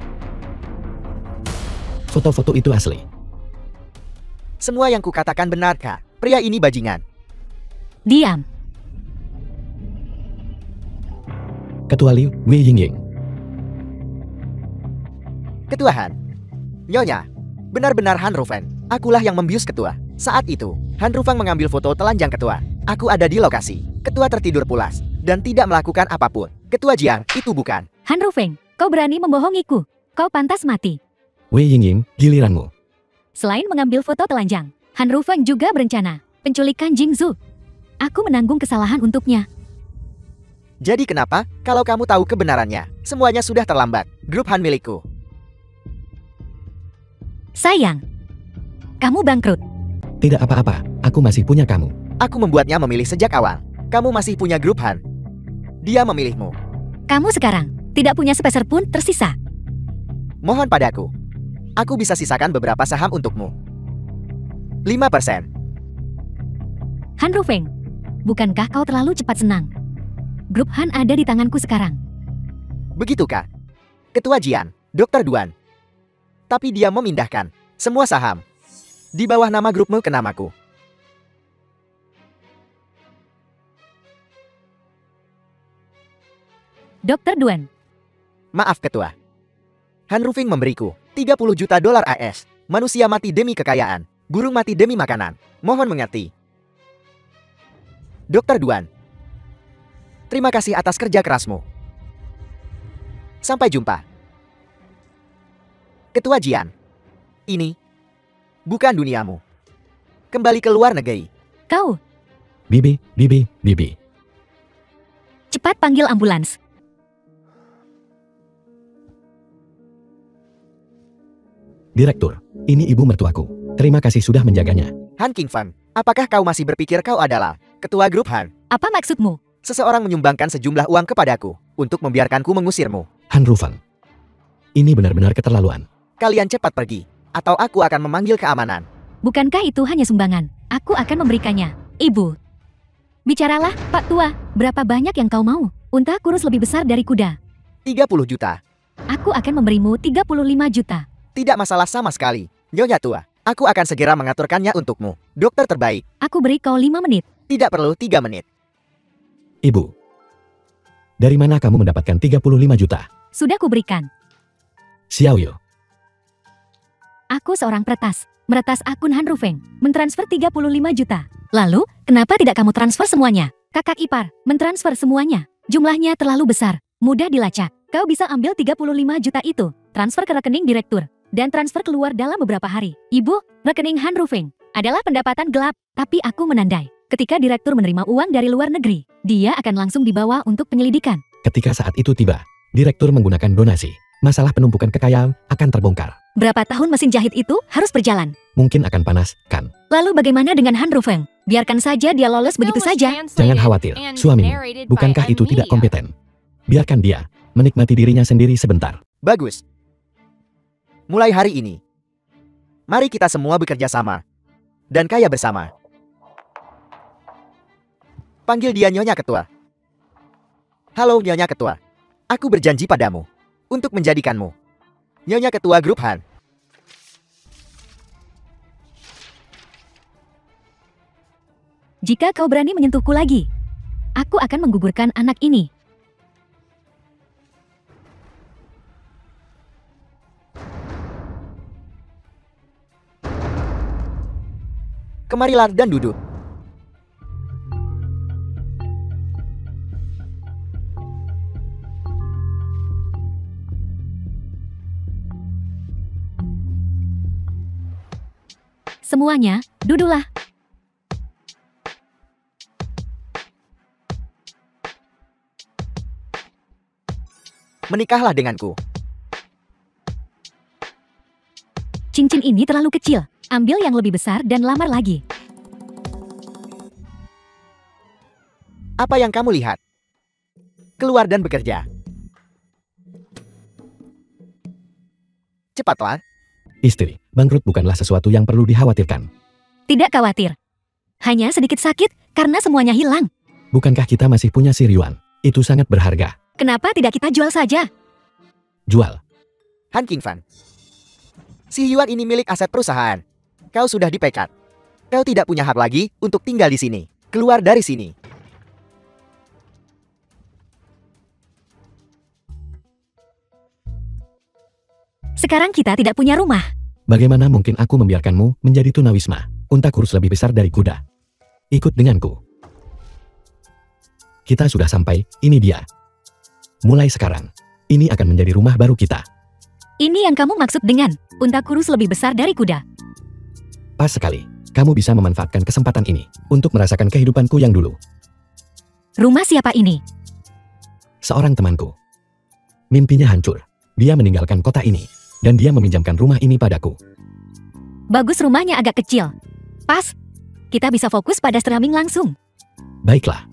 Foto-foto itu asli. Semua yang kukatakan benar, Kak. Pria ini bajingan. Diam. Ketua Liu, Wei Yingying. Ketua Han. Nyonya, benar-benar Han Rufeng. Akulah yang membius ketua. Saat itu, Han Rufeng mengambil foto telanjang ketua. Aku ada di lokasi. Ketua tertidur pulas dan tidak melakukan apapun. Ketua Jiang, itu bukan. Han Rufeng, kau berani membohongiku. Kau pantas mati. Wei Yingying, giliranmu. Selain mengambil foto telanjang, Han Rufeng juga berencana penculikan Jing Zhu. Aku menanggung kesalahan untuknya. Jadi kenapa, kalau kamu tahu kebenarannya, semuanya sudah terlambat. Grup Han milikku. Sayang, kamu bangkrut. Tidak apa-apa, aku masih punya kamu. Aku membuatnya memilih sejak awal. Kamu masih punya grup Han. Dia memilihmu. Kamu sekarang tidak punya sepeser pun tersisa. Mohon padaku. Aku bisa sisakan beberapa saham untukmu. 5%. Han Rufeng, bukankah kau terlalu cepat senang? Grup Han ada di tanganku sekarang. Begitukah? Ketua Jian, Dr. Duan. Tapi dia memindahkan semua saham di bawah nama grupmu ke namaku. Dr. Duan, Maaf ketua. Han Rufeng memberiku 30 juta dolar AS. Manusia mati demi kekayaan, burung mati demi makanan. Mohon mengerti. Dr. Duan, terima kasih atas kerja kerasmu. Sampai jumpa. Ketua Jian, ini bukan duniamu. Kembali ke luar negeri. kau Bibi, Bibi, Bibi. cepat panggil ambulans. Direktur, ini ibu mertuaku. Terima kasih sudah menjaganya. Han Qingfeng, apakah kau masih berpikir kau adalah ketua grup Han? Apa maksudmu? Seseorang menyumbangkan sejumlah uang kepadaku untuk membiarkanku mengusirmu. Han Rufeng. Ini benar-benar keterlaluan. Kalian cepat pergi, atau aku akan memanggil keamanan. Bukankah itu hanya sumbangan? Aku akan memberikannya. Ibu. Bicaralah, Pak Tua. Berapa banyak yang kau mau? Unta kurus lebih besar dari kuda. 30 juta. Aku akan memberimu 35 juta. Tidak masalah sama sekali. Nyonya tua, aku akan segera mengaturkannya untukmu. Dokter terbaik. Aku beri kau 5 menit. Tidak perlu 3 menit. Ibu. Dari mana kamu mendapatkan 35 juta? Sudah kuberikan. Xiaoyo. Aku seorang peretas. Meretas akun Han Rufeng. Mentransfer 35 juta. Lalu, kenapa tidak kamu transfer semuanya? Kakak ipar, mentransfer semuanya. Jumlahnya terlalu besar. Mudah dilacak. Kau bisa ambil 35 juta itu. Transfer ke rekening direktur. Dan transfer keluar dalam beberapa hari. Ibu, rekening Han Rufeng adalah pendapatan gelap. Tapi aku menandai. Ketika direktur menerima uang dari luar negeri, dia akan langsung dibawa untuk penyelidikan. Ketika saat itu tiba, direktur menggunakan donasi. Masalah penumpukan kekayaan akan terbongkar. Berapa tahun mesin jahit itu harus berjalan? Mungkin akan panas, kan? Lalu bagaimana dengan Han Rufeng? Biarkan saja dia lolos begitu saja. Jangan khawatir, suamimu. Bukankah itu tidak kompeten? Biarkan dia menikmati dirinya sendiri sebentar. Bagus. Mulai hari ini, mari kita semua bekerja sama dan kaya bersama. Panggil dia Nyonya Ketua. Halo Nyonya Ketua. Aku berjanji padamu untuk menjadikanmu Nyonya Ketua Grup Han. Jika kau berani menyentuhku lagi, aku akan menggugurkan anak ini. Kemarilah dan duduk. Semuanya, duduklah. Menikahlah denganku. Cincin ini terlalu kecil. Ambil yang lebih besar dan lamar lagi. Apa yang kamu lihat? Keluar dan bekerja. Cepatlah. Istri, bangkrut bukanlah sesuatu yang perlu dikhawatirkan. Tidak khawatir. Hanya sedikit sakit karena semuanya hilang. Bukankah kita masih punya si Ryuan? Itu sangat berharga. Kenapa tidak kita jual saja? Jual. Han Qingfeng. Si Yuan ini milik aset perusahaan. Kau sudah dipecat. Kau tidak punya hak lagi untuk tinggal di sini. Keluar dari sini. Sekarang kita tidak punya rumah. Bagaimana mungkin aku membiarkanmu menjadi tunawisma? Unta kurus lebih besar dari kuda. Ikut denganku. Kita sudah sampai, ini dia. Mulai sekarang, ini akan menjadi rumah baru kita. Ini yang kamu maksud dengan unta kurus lebih besar dari kuda. Pas sekali, kamu bisa memanfaatkan kesempatan ini untuk merasakan kehidupanku yang dulu. Rumah siapa ini? seorang temanku. Mimpinya hancur. Dia meninggalkan kota ini. Dan dia meminjamkan rumah ini padaku. Bagus, rumahnya agak kecil. Pas. Kita bisa fokus pada streaming langsung. Baiklah.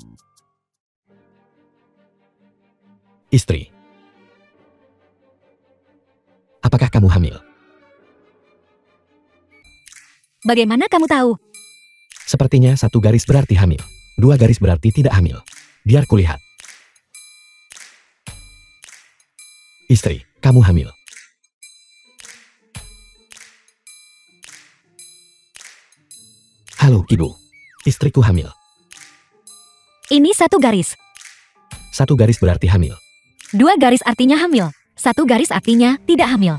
Istri. Apakah kamu hamil? Bagaimana kamu tahu? Sepertinya 1 garis berarti hamil. 2 garis berarti tidak hamil. Biar kulihat. Istri, kamu hamil. Halo, Ibu. Istriku hamil. Ini 1 garis. 1 garis berarti hamil. 2 garis artinya hamil. 1 garis artinya tidak hamil.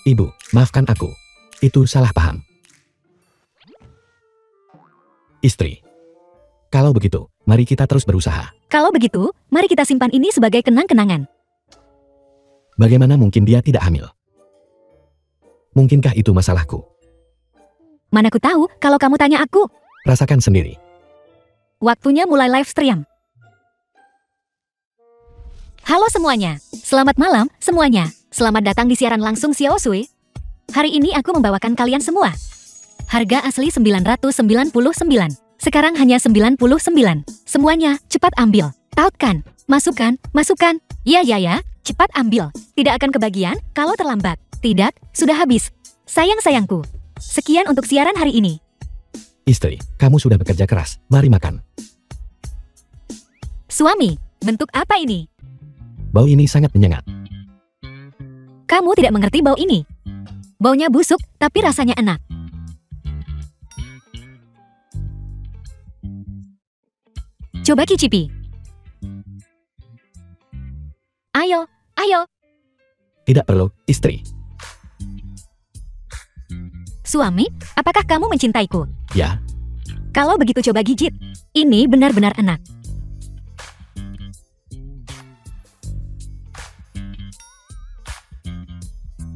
Ibu, maafkan aku. Itu salah paham. Istri. Kalau begitu, mari kita terus berusaha. Kalau begitu, mari kita simpan ini sebagai kenang-kenangan. Bagaimana mungkin dia tidak hamil? Mungkinkah itu masalahku? Mana ku tahu kalau kamu tanya aku. Rasakan sendiri. Waktunya mulai live stream. Halo semuanya. Selamat malam semuanya. Selamat datang di siaran langsung Xiao Sui. Hari ini aku membawakan kalian semua. Harga asli 999. Sekarang hanya 99. Semuanya cepat ambil. Tautkan. Masukkan. Ya. Cepat ambil. Tidak akan kebagian kalau terlambat. Tidak, sudah habis. Sayang-sayangku. Sekian untuk siaran hari ini. Istri, kamu sudah bekerja keras. Mari makan. Suami, bentuk apa ini? Bau ini sangat menyengat. Kamu tidak mengerti bau ini. Baunya busuk, tapi rasanya enak. Coba cicipi. Ayo. Tidak perlu, istri. Suami, apakah kamu mencintaiku? Ya, Kalau begitu coba gigit. Ini benar-benar enak.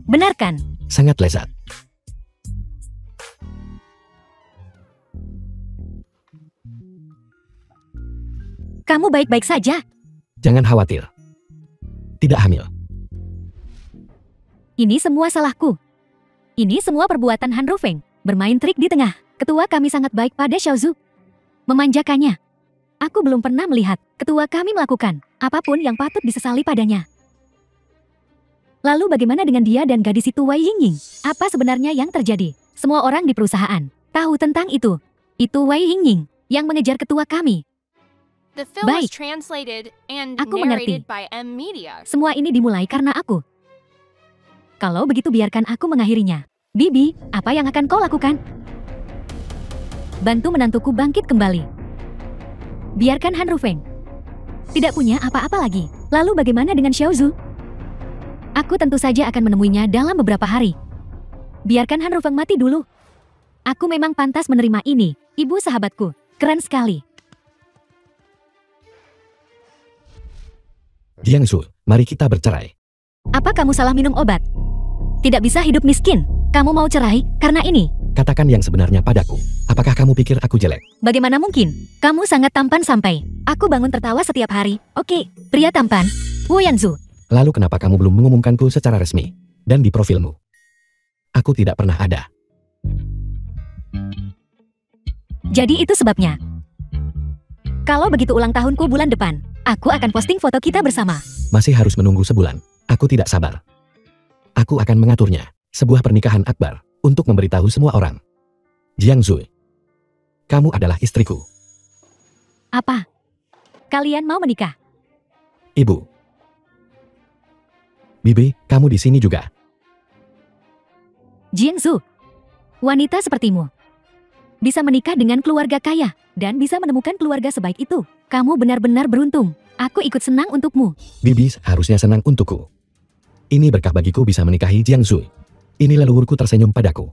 Benar kan? sangat lezat. Kamu baik-baik saja. Jangan khawatir. Tidak hamil. Ini semua salahku. Ini semua perbuatan Han Rufeng. Bermain trik di tengah. Ketua kami sangat baik pada Xiaozu. Memanjakannya. Aku belum pernah melihat ketua kami melakukan apapun yang patut disesali padanya. Lalu bagaimana dengan dia dan gadis itu Wei Yingying? Apa sebenarnya yang terjadi? Semua orang di perusahaan tahu tentang itu. Itu Wei Yingying yang mengejar ketua kami. The film Baik. was translated and Aku mengerti. narrated by M Media. Semua ini dimulai karena aku. Kalau begitu biarkan aku mengakhirinya. Bibi, apa yang akan kau lakukan? Bantu menantuku bangkit kembali. Biarkan Han Rufeng. Tidak punya apa-apa lagi. Lalu bagaimana dengan Xiaozu? Aku tentu saja akan menemuinya dalam beberapa hari. Biarkan Han Rufeng mati dulu. Aku memang pantas menerima ini, ibu sahabatku. Keren sekali. Jiangsu, mari kita bercerai. Apa kamu salah minum obat? Tidak bisa hidup miskin. Kamu mau cerai karena ini. Katakan yang sebenarnya padaku. Apakah kamu pikir aku jelek? Bagaimana mungkin? Kamu sangat tampan sampai. Aku bangun tertawa setiap hari. Oke, pria tampan. Wu Yanzu. Lalu kenapa kamu belum mengumumkanku secara resmi? Dan di profilmu? Aku tidak pernah ada. Jadi itu sebabnya. Kalau begitu ulang tahunku bulan depan, aku akan posting foto kita bersama. Masih harus menunggu sebulan. Aku tidak sabar. Aku akan mengaturnya. Sebuah pernikahan akbar. Untuk memberitahu semua orang. Jiangsu. Kamu adalah istriku. Apa? Kalian mau menikah? Ibu. Bibi, kamu di sini juga. Jiangsu. Wanita sepertimu. Bisa menikah dengan keluarga kaya. Dan bisa menemukan keluarga sebaik itu. Kamu benar-benar beruntung. Aku ikut senang untukmu. Bibi harusnya senang untukku. Ini berkah bagiku bisa menikahi Jiangsu. Ini leluhurku tersenyum padaku.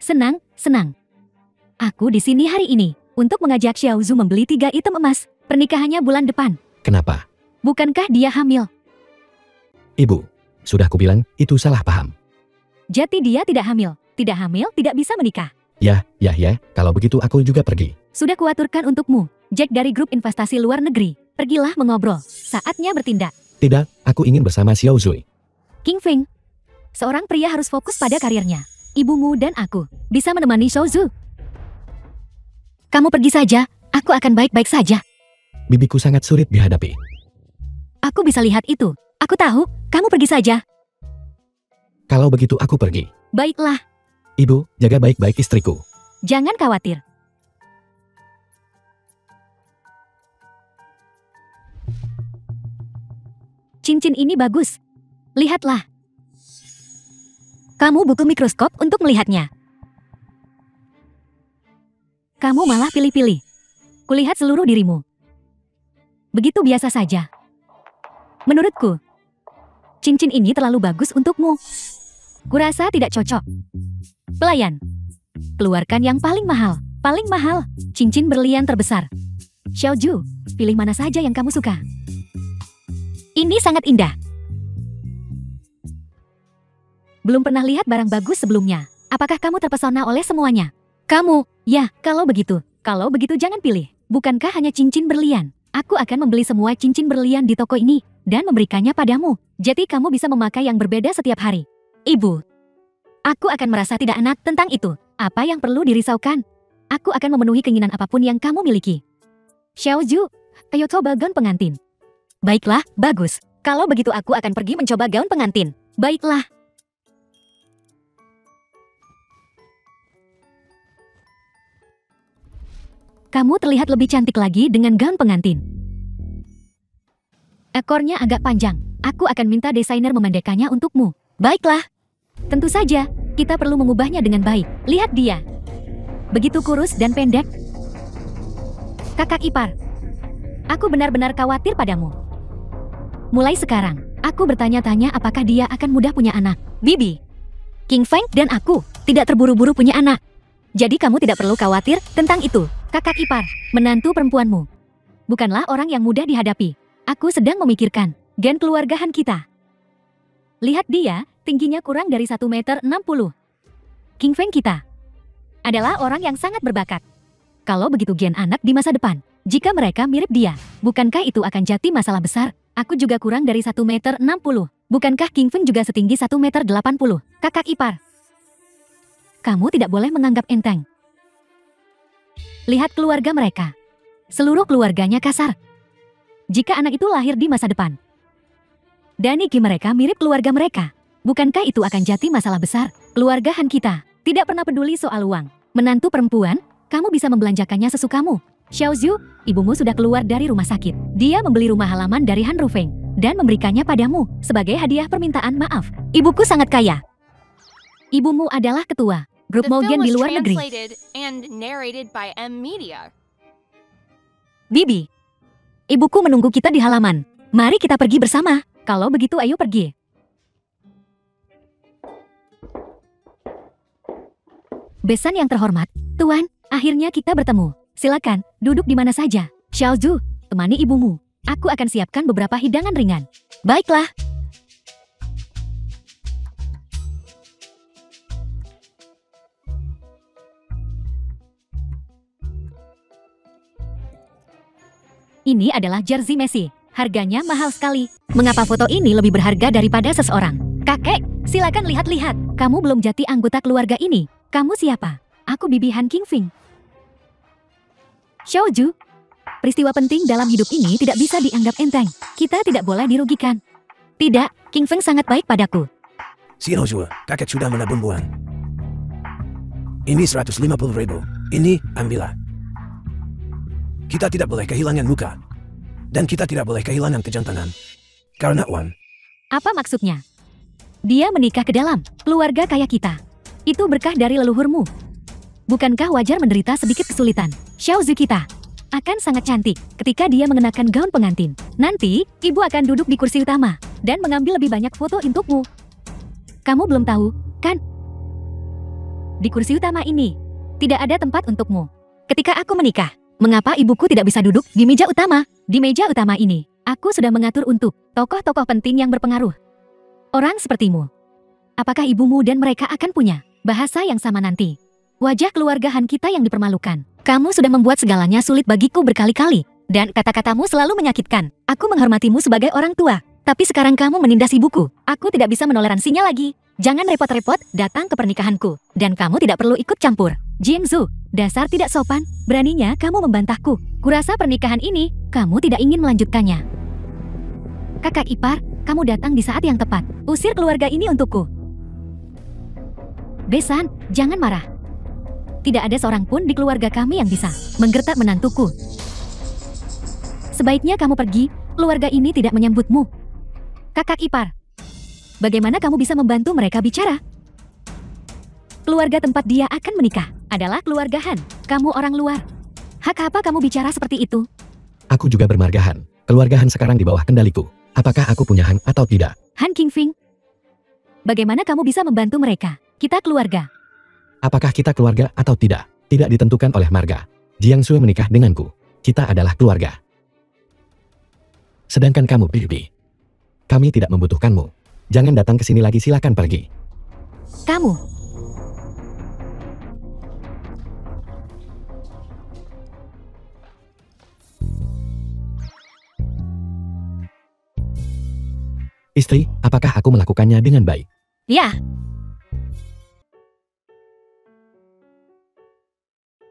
Senang, senang. Aku di sini hari ini untuk mengajak Xiaozu membeli 3 item emas. Pernikahannya bulan depan. Kenapa? Bukankah dia hamil? Ibu, sudah kubilang itu salah paham. Jadi dia tidak hamil. Tidak hamil, tidak bisa menikah. Ya, kalau begitu aku juga pergi. Sudah kuaturkan untukmu. Jack dari grup investasi luar negeri. Pergilah mengobrol. Saatnya bertindak. Tidak, aku ingin bersama Xiao Zui. King Feng. Seorang pria harus fokus pada karirnya. Ibumu dan aku bisa menemani Xiao Zui. Kamu pergi saja, aku akan baik-baik saja. Bibiku sangat sulit dihadapi. Aku bisa lihat itu. Aku tahu, kamu pergi saja. Kalau begitu aku pergi. Baiklah, Ibu, jaga baik-baik istriku. jangan khawatir. Cincin ini bagus. Lihatlah. Kamu butuh mikroskop untuk melihatnya. Kamu malah pilih-pilih. Kulihat seluruh dirimu. Begitu biasa saja. Menurutku, cincin ini terlalu bagus untukmu. Kurasa tidak cocok. Pelayan, keluarkan yang paling mahal. Paling mahal, cincin berlian terbesar. Xiaoju, pilih mana saja yang kamu suka. Ini sangat indah. Belum pernah lihat barang bagus sebelumnya. Apakah kamu terpesona oleh semuanya? Kamu, ya, kalau begitu jangan pilih. Bukankah hanya cincin berlian? Aku akan membeli semua cincin berlian di toko ini dan memberikannya padamu. Jadi kamu bisa memakai yang berbeda setiap hari. Ibu, aku akan merasa tidak enak tentang itu. Apa yang perlu dirisaukan? Aku akan memenuhi keinginan apapun yang kamu miliki. Xiaoju, ayo coba gaun pengantin. Baiklah, bagus. Kalau begitu aku akan pergi mencoba gaun pengantin. Baiklah. Kamu terlihat lebih cantik lagi dengan gaun pengantin. Ekornya agak panjang. Aku akan minta desainer memendekkannya untukmu. Baiklah. Tentu saja, kita perlu mengubahnya dengan baik. Lihat dia. Begitu kurus dan pendek. Kakak ipar. Aku benar-benar khawatir padamu. Mulai sekarang, aku bertanya-tanya apakah dia akan mudah punya anak. Bibi, King Feng dan aku tidak terburu-buru punya anak. Jadi kamu tidak perlu khawatir tentang itu. Kakak ipar, menantu perempuanmu, bukanlah orang yang mudah dihadapi. Aku sedang memikirkan gen keluargahan kita. Lihat dia, tingginya kurang dari 1,60 meter. King Feng kita adalah orang yang sangat berbakat. Kalau begitu gen anak di masa depan, jika mereka mirip dia, bukankah itu akan jadi masalah besar? Aku juga kurang dari 1,60 meter. Bukankah King Feng juga setinggi 1,80 meter? Kakak ipar, kamu tidak boleh menganggap enteng. Lihat keluarga mereka. Seluruh keluarganya kasar. Jika anak itu lahir di masa depan, dan iki mereka mirip keluarga mereka, bukankah itu akan jadi masalah besar? Keluargahan kita tidak pernah peduli soal uang. Menantu perempuan, kamu bisa membelanjakannya sesukamu. Xiaozu, ibumu sudah keluar dari rumah sakit. Dia membeli rumah halaman dari Han Rufeng dan memberikannya padamu sebagai hadiah permintaan maaf. Ibuku sangat kaya. Ibumu adalah ketua grup The film Mogen was di luar negeri. translated and narrated by M Media. Bibi, ibuku menunggu kita di halaman. Mari kita pergi bersama. Kalau begitu ayo pergi. Besan yang terhormat, Tuan, akhirnya kita bertemu. Silakan, duduk di mana saja. Xiaozu, temani ibumu. Aku akan siapkan beberapa hidangan ringan. Baiklah. Ini adalah jersey Messi. Harganya mahal sekali. Mengapa foto ini lebih berharga daripada seseorang? Kakek, silakan lihat-lihat. Kamu belum jadi anggota keluarga ini. Kamu siapa? Aku Bibi Han King Feng. Xiaoju, peristiwa penting dalam hidup ini tidak bisa dianggap enteng. Kita tidak boleh dirugikan. Tidak, King Feng sangat baik padaku. Xiaozu, kakek sudah menabung uang. Ini 150.000. Ini, ambillah. Kita tidak boleh kehilangan muka. Dan kita tidak boleh kehilangan kejantanan. Karena uang. Apa maksudnya? Dia menikah ke dalam keluarga kaya kita. Itu berkah dari leluhurmu. Bukankah wajar menderita sedikit kesulitan? Xiaozu kita akan sangat cantik ketika dia mengenakan gaun pengantin. Nanti, ibu akan duduk di kursi utama dan mengambil lebih banyak foto untukmu. Kamu belum tahu, kan? Di kursi utama ini, tidak ada tempat untukmu. Ketika aku menikah, mengapa ibuku tidak bisa duduk di meja utama? Di meja utama ini, aku sudah mengatur untuk tokoh-tokoh penting yang berpengaruh. Orang sepertimu. Apakah ibumu dan mereka akan punya bahasa yang sama nanti? Wajah keluarga Han kita yang dipermalukan. Kamu sudah membuat segalanya sulit bagiku berkali-kali. Dan kata-katamu selalu menyakitkan. Aku menghormatimu sebagai orang tua. Tapi sekarang kamu menindas ibuku. Aku tidak bisa menoleransinya lagi. Jangan repot-repot datang ke pernikahanku. Dan kamu tidak perlu ikut campur. Jiangsu, dasar tidak sopan. Beraninya kamu membantahku. Kurasa pernikahan ini, kamu tidak ingin melanjutkannya. Kakak ipar, kamu datang di saat yang tepat. Usir keluarga ini untukku. Besan, jangan marah. Tidak ada seorang pun di keluarga kami yang bisa menggertak menantuku. Sebaiknya kamu pergi, keluarga ini tidak menyambutmu. Kakak ipar, bagaimana kamu bisa membantu mereka bicara? Keluarga tempat dia akan menikah adalah keluarga Han. Kamu orang luar. Hak apa kamu bicara seperti itu? Aku juga bermarga Han. Keluarga Han sekarang di bawah kendaliku. Apakah aku punya Han atau tidak? Han Qingfing, bagaimana kamu bisa membantu mereka? Kita keluarga. Apakah kita keluarga atau tidak? Tidak ditentukan oleh marga. Jiangsu menikah denganku. Kita adalah keluarga. Sedangkan kamu, Bibi. Kami tidak membutuhkanmu. Jangan datang ke sini lagi, silakan pergi. Kamu. Istri, apakah aku melakukannya dengan baik? Ya.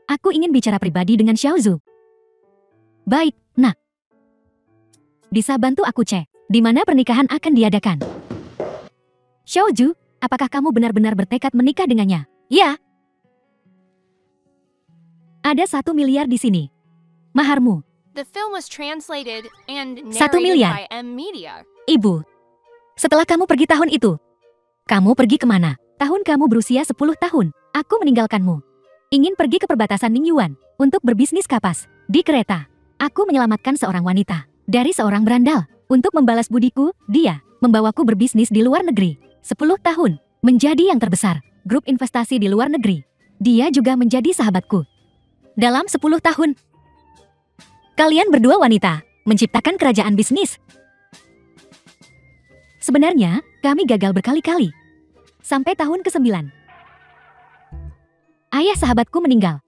Aku ingin bicara pribadi dengan Xiaozu. Baik, nak. Bisa bantu aku cek, di mana pernikahan akan diadakan? Xiaozu, apakah kamu benar-benar bertekad menikah dengannya? Ya. Ada 1 miliar di sini. Maharmu. The film was translated and 1 narrated miliar. by M Media. Ibu. Setelah kamu pergi tahun itu, kamu pergi kemana? Tahun kamu berusia 10 tahun. Aku meninggalkanmu. Ingin pergi ke perbatasan Ningyuan untuk berbisnis kapas. Di kereta, aku menyelamatkan seorang wanita dari seorang berandal. Untuk membalas budiku, dia membawaku berbisnis di luar negeri. 10 tahun, menjadi yang terbesar grup investasi di luar negeri. Dia juga menjadi sahabatku. Dalam 10 tahun, kalian berdua wanita menciptakan kerajaan bisnis. Sebenarnya, kami gagal berkali-kali. Sampai tahun ke-9. Ayah sahabatku meninggal.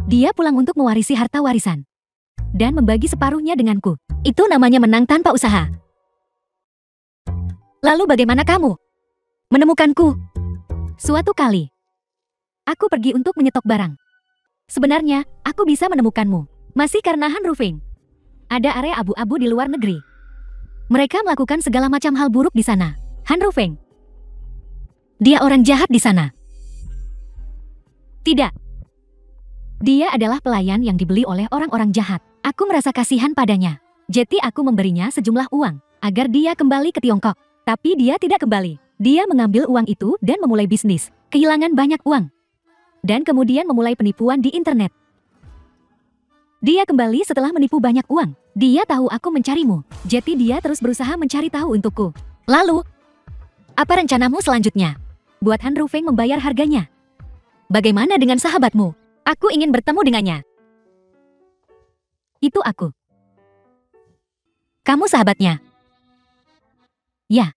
Dia pulang untuk mewarisi harta warisan. Dan membagi separuhnya denganku. Itu namanya menang tanpa usaha. Lalu bagaimana kamu menemukanku? Suatu kali, aku pergi untuk menyetok barang. Sebenarnya, aku bisa menemukanmu. Masih karena Han Rufeng. Ada area abu-abu di luar negeri. Mereka melakukan segala macam hal buruk di sana. Han Rufeng. Dia orang jahat di sana. Tidak. Dia adalah pelayan yang dibeli oleh orang-orang jahat. Aku merasa kasihan padanya. Jadi aku memberinya sejumlah uang agar dia kembali ke Tiongkok. Tapi dia tidak kembali. Dia mengambil uang itu dan memulai bisnis. Kehilangan banyak uang. Dan kemudian memulai penipuan di internet. Dia kembali setelah menipu banyak uang. Dia tahu aku mencarimu. Jadi dia terus berusaha mencari tahu untukku. Lalu, apa rencanamu selanjutnya? Buat Han Rufeng membayar harganya. Bagaimana dengan sahabatmu? Aku ingin bertemu dengannya. Itu aku. Kamu sahabatnya? Ya.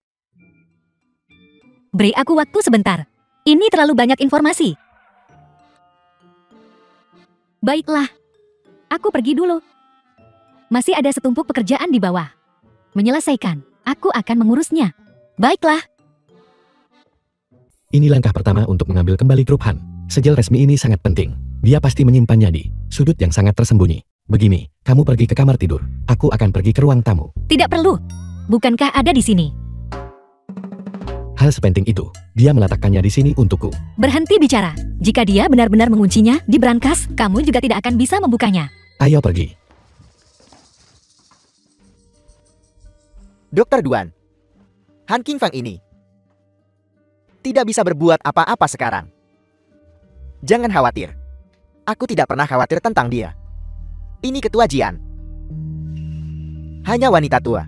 Beri aku waktu sebentar. Ini terlalu banyak informasi. Baiklah. Aku pergi dulu. Masih ada setumpuk pekerjaan di bawah. Menyelesaikan. Aku akan mengurusnya. Baiklah. Ini langkah pertama untuk mengambil kembali grup Han. Sejel resmi ini sangat penting. Dia pasti menyimpannya di sudut yang sangat tersembunyi. Begini, kamu pergi ke kamar tidur. Aku akan pergi ke ruang tamu. Tidak perlu. Bukankah ada di sini? Hal sepenting itu, dia meletakkannya di sini untukku. Berhenti bicara. Jika dia benar-benar menguncinya di brankas, kamu juga tidak akan bisa membukanya. Ayo pergi. Dokter Duan, Han Qingfang ini tidak bisa berbuat apa-apa sekarang. Jangan khawatir. Aku tidak pernah khawatir tentang dia. Ini ketua Jian. Hanya wanita tua.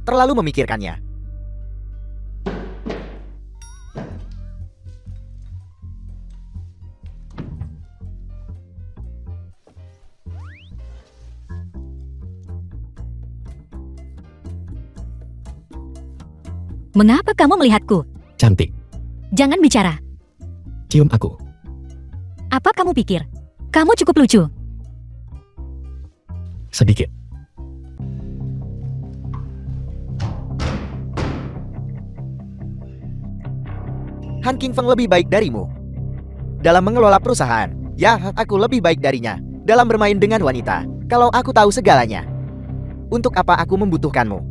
Terlalu memikirkannya. Mengapa kamu melihatku? Cantik. Jangan bicara. Cium aku. Apa kamu pikir? Kamu cukup lucu. Sedikit. Han King Feng lebih baik darimu dalam mengelola perusahaan. Ya, aku lebih baik darinya dalam bermain dengan wanita. Kalau aku tahu segalanya, untuk apa aku membutuhkanmu?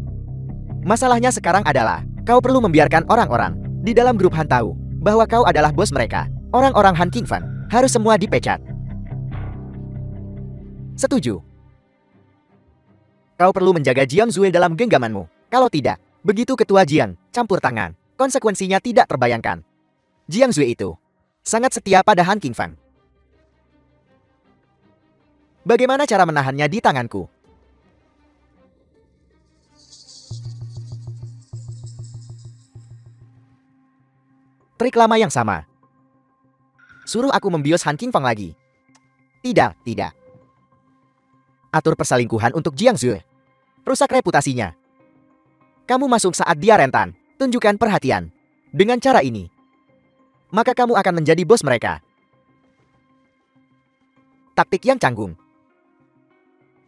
Masalahnya sekarang adalah, kau perlu membiarkan orang-orang di dalam grup Han tahu bahwa kau adalah bos mereka. Orang-orang Han King Feng harus semua dipecat. Setuju? Kau perlu menjaga Jiang Zui dalam genggamanmu. Kalau tidak, begitu ketua Jiang campur tangan, konsekuensinya tidak terbayangkan. Jiang Zui itu sangat setia pada Han King Feng. Bagaimana cara menahannya di tanganku? Trik lama yang sama. Suruh aku membius Han King Feng lagi. Tidak, tidak. Atur perselingkuhan untuk Jiang Zui. Rusak reputasinya. Kamu masuk saat dia rentan. Tunjukkan perhatian. Dengan cara ini, maka kamu akan menjadi bos mereka. Taktik yang canggung,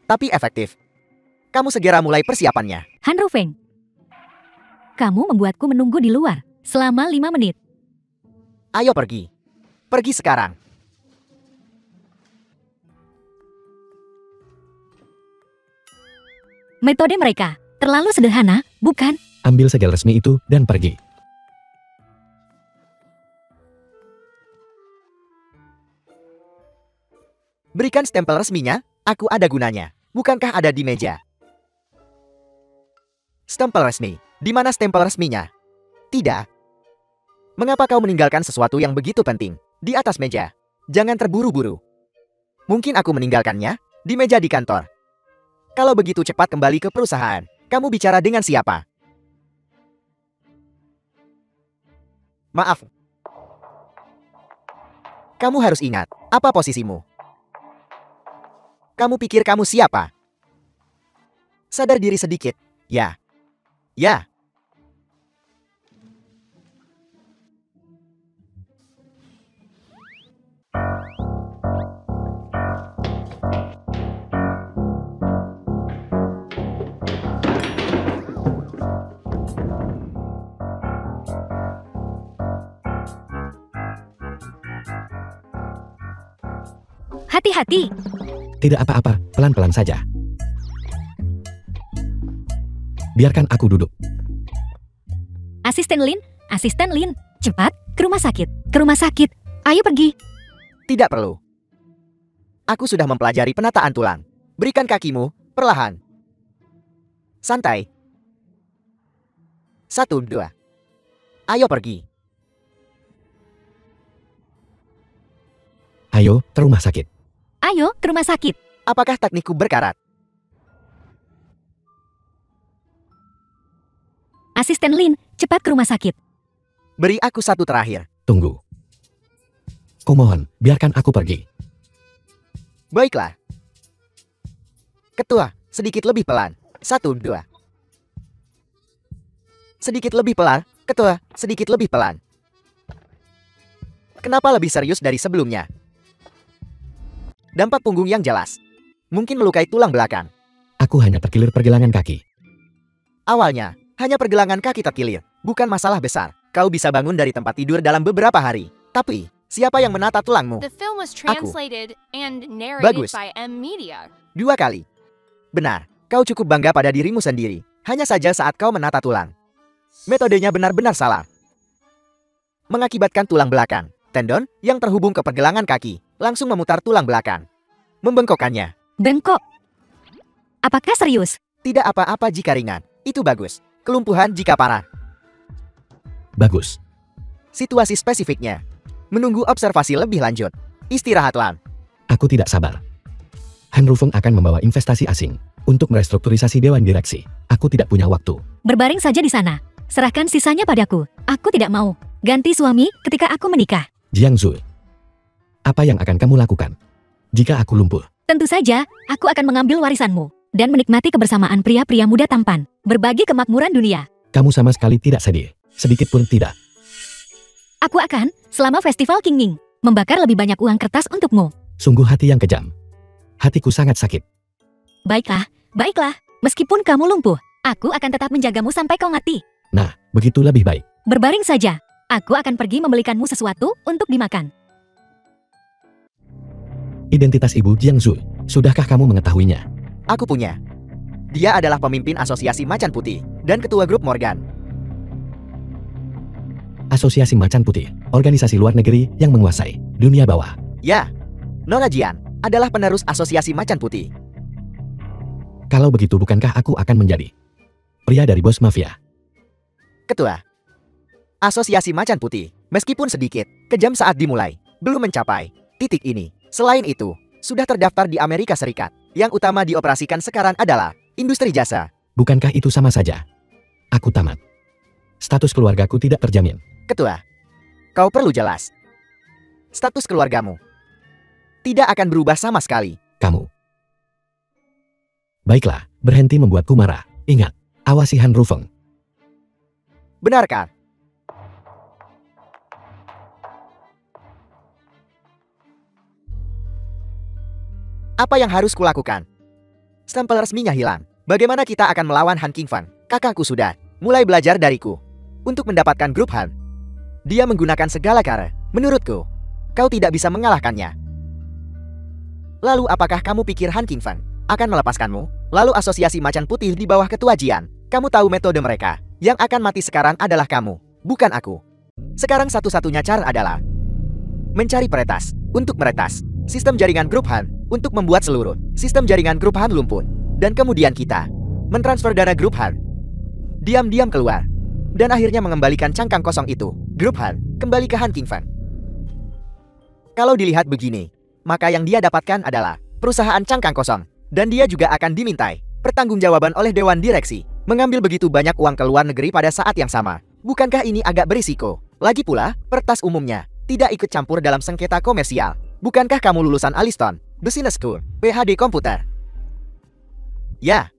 tapi efektif. Kamu segera mulai persiapannya. Han Rufeng, kamu membuatku menunggu di luar selama 5 menit. Ayo pergi. Pergi sekarang. Metode mereka terlalu sederhana, bukan? Ambil segel resmi itu dan pergi. Berikan stempel resminya, aku ada gunanya. Bukankah ada di meja? Stempel resmi. Di mana stempel resminya? Tidak. Mengapa kau meninggalkan sesuatu yang begitu penting di atas meja? Jangan terburu-buru. Mungkin aku meninggalkannya di meja di kantor. Kalau begitu cepat kembali ke perusahaan, kamu bicara dengan siapa? Maaf. Kamu harus ingat, apa posisimu? Kamu pikir kamu siapa? Sadar diri sedikit. Ya. Ya. Hati-hati. Tidak apa-apa, pelan-pelan saja. Biarkan aku duduk. Asisten Lin, cepat ke rumah sakit. Ke rumah sakit. Ayo pergi. Tidak perlu. Aku sudah mempelajari penataan tulang. Berikan kakimu, perlahan. Santai. 1, 2. Ayo pergi. Ayo, ke rumah sakit. Ayo ke rumah sakit. Apakah teknikku berkarat? Asisten Lin, cepat ke rumah sakit. Beri aku satu terakhir. Tunggu. Kumohon, biarkan aku pergi. Baiklah. Ketua, sedikit lebih pelan. 1, 2. Sedikit lebih pelan. Ketua, sedikit lebih pelan. Kenapa lebih serius dari sebelumnya? Dampak punggung yang jelas. Mungkin melukai tulang belakang. Aku hanya terkilir pergelangan kaki. Awalnya, hanya pergelangan kaki terkilir. Bukan masalah besar. Kau bisa bangun dari tempat tidur dalam beberapa hari. Tapi, siapa yang menata tulangmu? The film was translated and Bagus. narrated by M Media. 2 kali. Benar, kau cukup bangga pada dirimu sendiri. Hanya saja saat kau menata tulang. Metodenya benar-benar salah. Mengakibatkan tulang belakang, tendon yang terhubung ke pergelangan kaki, langsung memutar tulang belakang. Membengkokkannya. Bengkok. Apakah serius? Tidak apa-apa jika ringan. Itu bagus. Kelumpuhan jika parah. Bagus. Situasi spesifiknya. Menunggu observasi lebih lanjut. Istirahatlah. Aku tidak sabar. Han Rufeng akan membawa investasi asing untuk merestrukturisasi dewan direksi. Aku tidak punya waktu. Berbaring saja di sana. Serahkan sisanya padaku. Aku tidak mau. Ganti suami ketika aku menikah. Jiang Zui, apa yang akan kamu lakukan jika aku lumpuh? Tentu saja, aku akan mengambil warisanmu dan menikmati kebersamaan pria-pria muda tampan, berbagi kemakmuran dunia. Kamu sama sekali tidak sedih, sedikit pun tidak. Aku akan, selama festival King Ming, membakar lebih banyak uang kertas untukmu. Sungguh hati yang kejam. Hatiku sangat sakit. Baiklah, baiklah. Meskipun kamu lumpuh, aku akan tetap menjagamu sampai kau mati. Nah, begitu lebih baik. Berbaring saja. Aku akan pergi membelikanmu sesuatu untuk dimakan. Identitas Ibu Jiangsu, sudahkah kamu mengetahuinya? Aku punya. Dia adalah pemimpin Asosiasi Macan Putih dan ketua grup Morgan. Asosiasi Macan Putih, organisasi luar negeri yang menguasai dunia bawah. Ya, Nona Jian adalah penerus Asosiasi Macan Putih. Kalau begitu bukankah aku akan menjadi pria dari bos mafia? Ketua Asosiasi Macan Putih, meskipun sedikit kejam saat dimulai, belum mencapai titik ini. Selain itu, sudah terdaftar di Amerika Serikat. Yang utama dioperasikan sekarang adalah industri jasa. Bukankah itu sama saja? Aku tamat. Status keluargaku tidak terjamin. Ketua, kau perlu jelas. Status keluargamu tidak akan berubah sama sekali. Kamu. Baiklah, berhenti membuatku marah. Ingat, awasi Han Rufeng. Benarkah? Apa yang harus kulakukan? Stempel resminya hilang. Bagaimana kita akan melawan Han Qingfang? Kakakku sudah mulai belajar dariku untuk mendapatkan grup Han. Dia menggunakan segala cara. Menurutku, kau tidak bisa mengalahkannya. Lalu apakah kamu pikir Han Qingfang akan melepaskanmu? Lalu Asosiasi Macan Putih di bawah Ketua Jian. Kamu tahu metode mereka. Yang akan mati sekarang adalah kamu, bukan aku. Sekarang satu-satunya cara adalah mencari peretas untuk meretas sistem jaringan grup Han untuk membuat seluruh sistem jaringan grup Han lumpuh. Dan kemudian kita mentransfer dana grup Han diam-diam keluar. Dan akhirnya mengembalikan cangkang kosong itu, grup Han, kembali ke Han Qingfang. Kalau dilihat begini, maka yang dia dapatkan adalah perusahaan cangkang kosong. Dan dia juga akan dimintai pertanggungjawaban oleh Dewan Direksi mengambil begitu banyak uang ke luar negeri pada saat yang sama. Bukankah ini agak berisiko? Lagi pula, pertas umumnya tidak ikut campur dalam sengketa komersial. Bukankah kamu lulusan Aliston Business School, PhD komputer? Ya,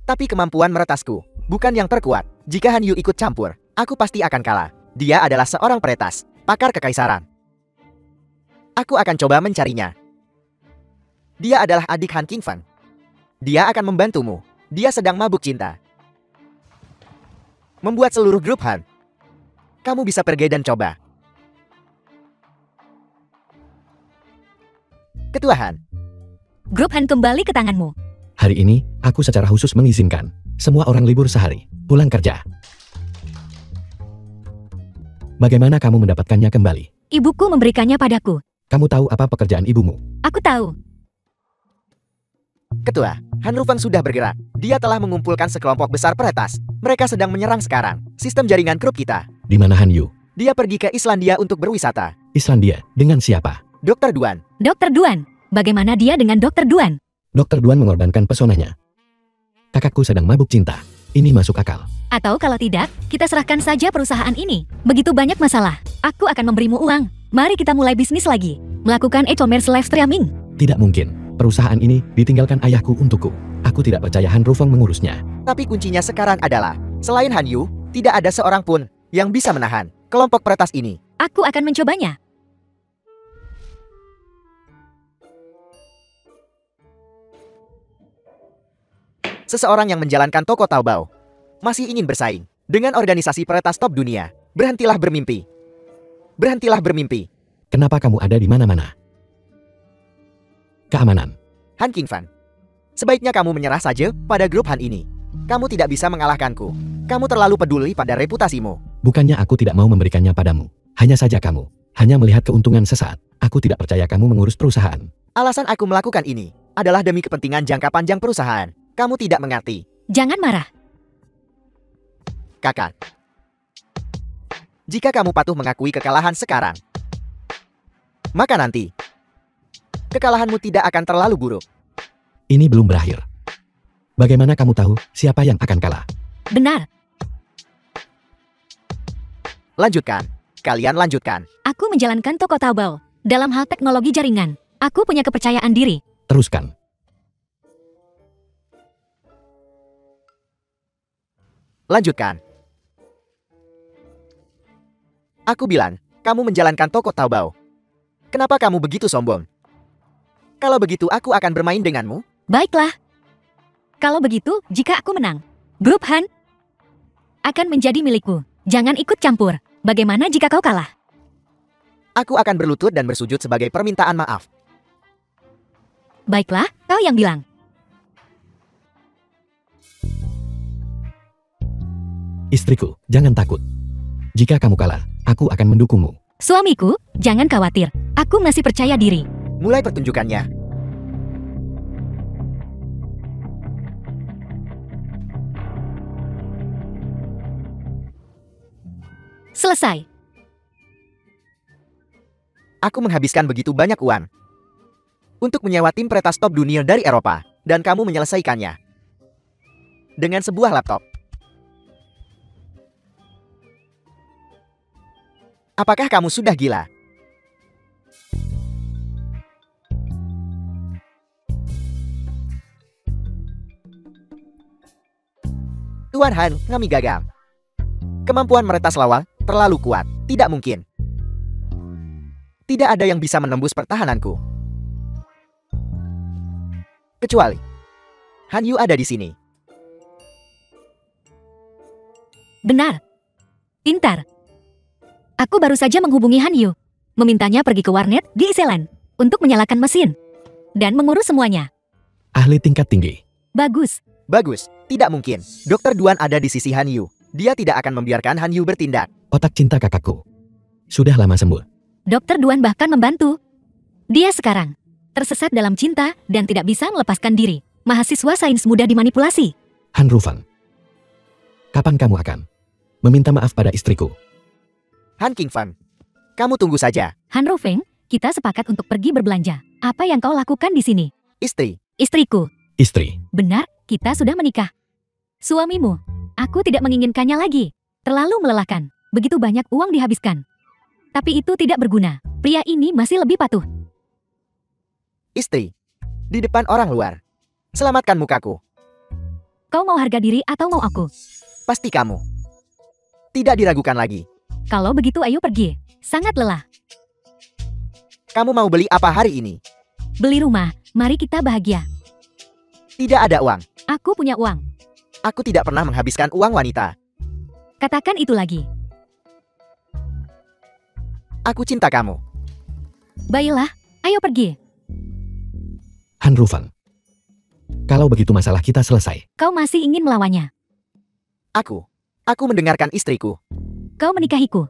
tapi kemampuan meretasku bukan yang terkuat. Jika Han Yu ikut campur, aku pasti akan kalah. Dia adalah seorang peretas, pakar kekaisaran. Aku akan coba mencarinya. Dia adalah adik Han Qingfang. Dia akan membantumu. Dia sedang mabuk cinta. Membuat seluruh grup Han. Kamu bisa pergi dan coba. Ketua Han. Grup Han kembali ke tanganmu. Hari ini, aku secara khusus mengizinkan semua orang libur sehari, pulang kerja. Bagaimana kamu mendapatkannya kembali? Ibuku memberikannya padaku. Kamu tahu apa pekerjaan ibumu? Aku tahu. Ketua, Han Rufeng sudah bergerak. Dia telah mengumpulkan sekelompok besar peretas. Mereka sedang menyerang sekarang sistem jaringan grup kita. Di mana Han Yu? Dia pergi ke Islandia untuk berwisata. Islandia, dengan siapa? Dr. Duan. Dr. Duan. Bagaimana dia dengan Dr. Duan? Dr. Duan mengorbankan pesonanya. Kakakku sedang mabuk cinta. Ini masuk akal. Atau kalau tidak, kita serahkan saja perusahaan ini. Begitu banyak masalah. Aku akan memberimu uang. Mari kita mulai bisnis lagi. Melakukan e-commerce live streaming. Tidak mungkin. Perusahaan ini ditinggalkan ayahku untukku. Aku tidak percaya Han Rufeng mengurusnya. Tapi kuncinya sekarang adalah, selain Han Yu, tidak ada seorang pun yang bisa menahan kelompok peretas ini. Aku akan mencobanya. Seseorang yang menjalankan toko Taobao masih ingin bersaing dengan organisasi peretas top dunia. Berhentilah bermimpi. Berhentilah bermimpi. Kenapa kamu ada di mana-mana? Keamanan. Han Qingfang, sebaiknya kamu menyerah saja pada grup Han ini. Kamu tidak bisa mengalahkanku. Kamu terlalu peduli pada reputasimu. Bukannya aku tidak mau memberikannya padamu. Hanya saja kamu hanya melihat keuntungan sesaat. Aku tidak percaya kamu mengurus perusahaan. Alasan aku melakukan ini adalah demi kepentingan jangka panjang perusahaan. Kamu tidak mengerti. Jangan marah. Kakak. Jika kamu patuh mengakui kekalahan sekarang, maka nanti kekalahanmu tidak akan terlalu buruk. Ini belum berakhir. Bagaimana kamu tahu siapa yang akan kalah? Benar. Lanjutkan. Kalian lanjutkan. Aku menjalankan toko Taobao. Dalam hal teknologi jaringan, aku punya kepercayaan diri. Teruskan. Lanjutkan. Aku bilang, Kamu menjalankan toko Taobao. Kenapa kamu begitu sombong? Kalau begitu aku akan bermain denganmu. Baiklah. Kalau begitu, jika aku menang, grup Han akan menjadi milikku. Jangan ikut campur. Bagaimana jika kau kalah? Aku akan berlutut dan bersujud sebagai permintaan maaf. Baiklah, kau yang bilang. Istriku, jangan takut. Jika kamu kalah, aku akan mendukungmu. Suamiku, jangan khawatir. Aku masih percaya diri. Mulai pertunjukannya. Selesai. Aku menghabiskan begitu banyak uang untuk menyewa tim peretas top dunia dari Eropa, dan kamu menyelesaikannya dengan sebuah laptop. Apakah kamu sudah gila? Tuan Han, kami gagal. Kemampuan meretas lawang terlalu kuat. Tidak mungkin. Tidak ada yang bisa menembus pertahananku. Kecuali Han Yu ada di sini. Benar. Pintar. Aku baru saja menghubungi Han Yu, memintanya pergi ke warnet di Iseland untuk menyalakan mesin dan mengurus semuanya. Ahli tingkat tinggi. Bagus. Bagus. Tidak mungkin. Dr. Duan ada di sisi Han Yu. Dia tidak akan membiarkan Han Yu bertindak. Otak cinta kakakku sudah lama sembuh. Dr. Duan bahkan membantu. Dia sekarang tersesat dalam cinta dan tidak bisa melepaskan diri. Mahasiswa sains mudah dimanipulasi. Han Rufan, kapan kamu akan meminta maaf pada istriku? Han King Fan, kamu tunggu saja. Han Rufeng, kita sepakat untuk pergi berbelanja. Apa yang kau lakukan di sini? Istri, Istriku. Istri, Benar, kita sudah menikah. Suamimu, aku tidak menginginkannya lagi. Terlalu melelahkan. Begitu banyak uang dihabiskan. Tapi itu tidak berguna. Pria ini masih lebih patuh. istri. Di depan orang luar. Selamatkan mukaku. Kau mau harga diri atau mau aku? Pasti kamu. Tidak diragukan lagi. Kalau begitu ayo pergi. Sangat lelah. Kamu mau beli apa hari ini? Beli rumah, mari kita bahagia. Tidak ada uang. Aku punya uang. Aku tidak pernah menghabiskan uang wanita. Katakan itu lagi. Aku cinta kamu. Baiklah, ayo pergi. Han Rufan. Kalau begitu masalah kita selesai. Kau masih ingin melawannya. Aku mendengarkan istriku. Kau menikahiku.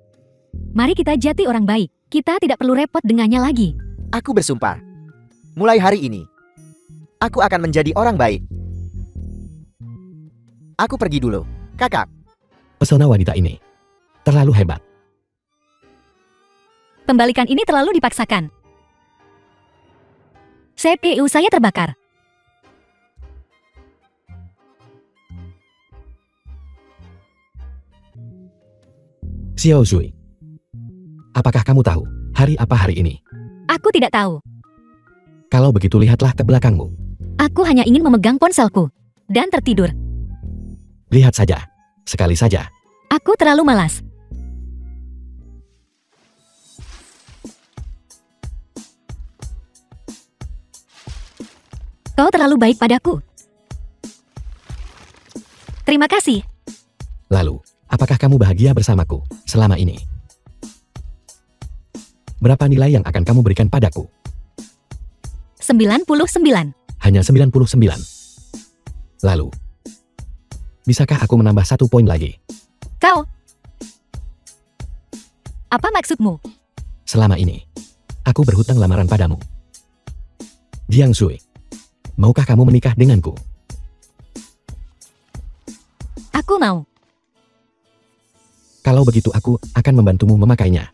Mari kita jadi orang baik. Kita tidak perlu repot dengannya lagi. Aku bersumpah. Mulai hari ini, aku akan menjadi orang baik. Aku pergi dulu, kakak. Pesona wanita ini terlalu hebat. Pembalikan ini terlalu dipaksakan. CPU saya terbakar. Xiao Zui, apakah kamu tahu hari apa hari ini? Aku tidak tahu. Kalau begitu lihatlah ke belakangmu. Aku hanya ingin memegang ponselku dan tertidur. Lihat saja, sekali saja. Aku terlalu malas. Kau terlalu baik padaku. Terima kasih. Lalu, apakah kamu bahagia bersamaku selama ini? Berapa nilai yang akan kamu berikan padaku? 99. Hanya 99. Lalu, bisakah aku menambah 1 poin lagi? Kau. Apa maksudmu? Selama ini, aku berhutang lamaran padamu. Jiang Zui, maukah kamu menikah denganku? Aku mau. Kalau begitu aku akan membantumu memakainya.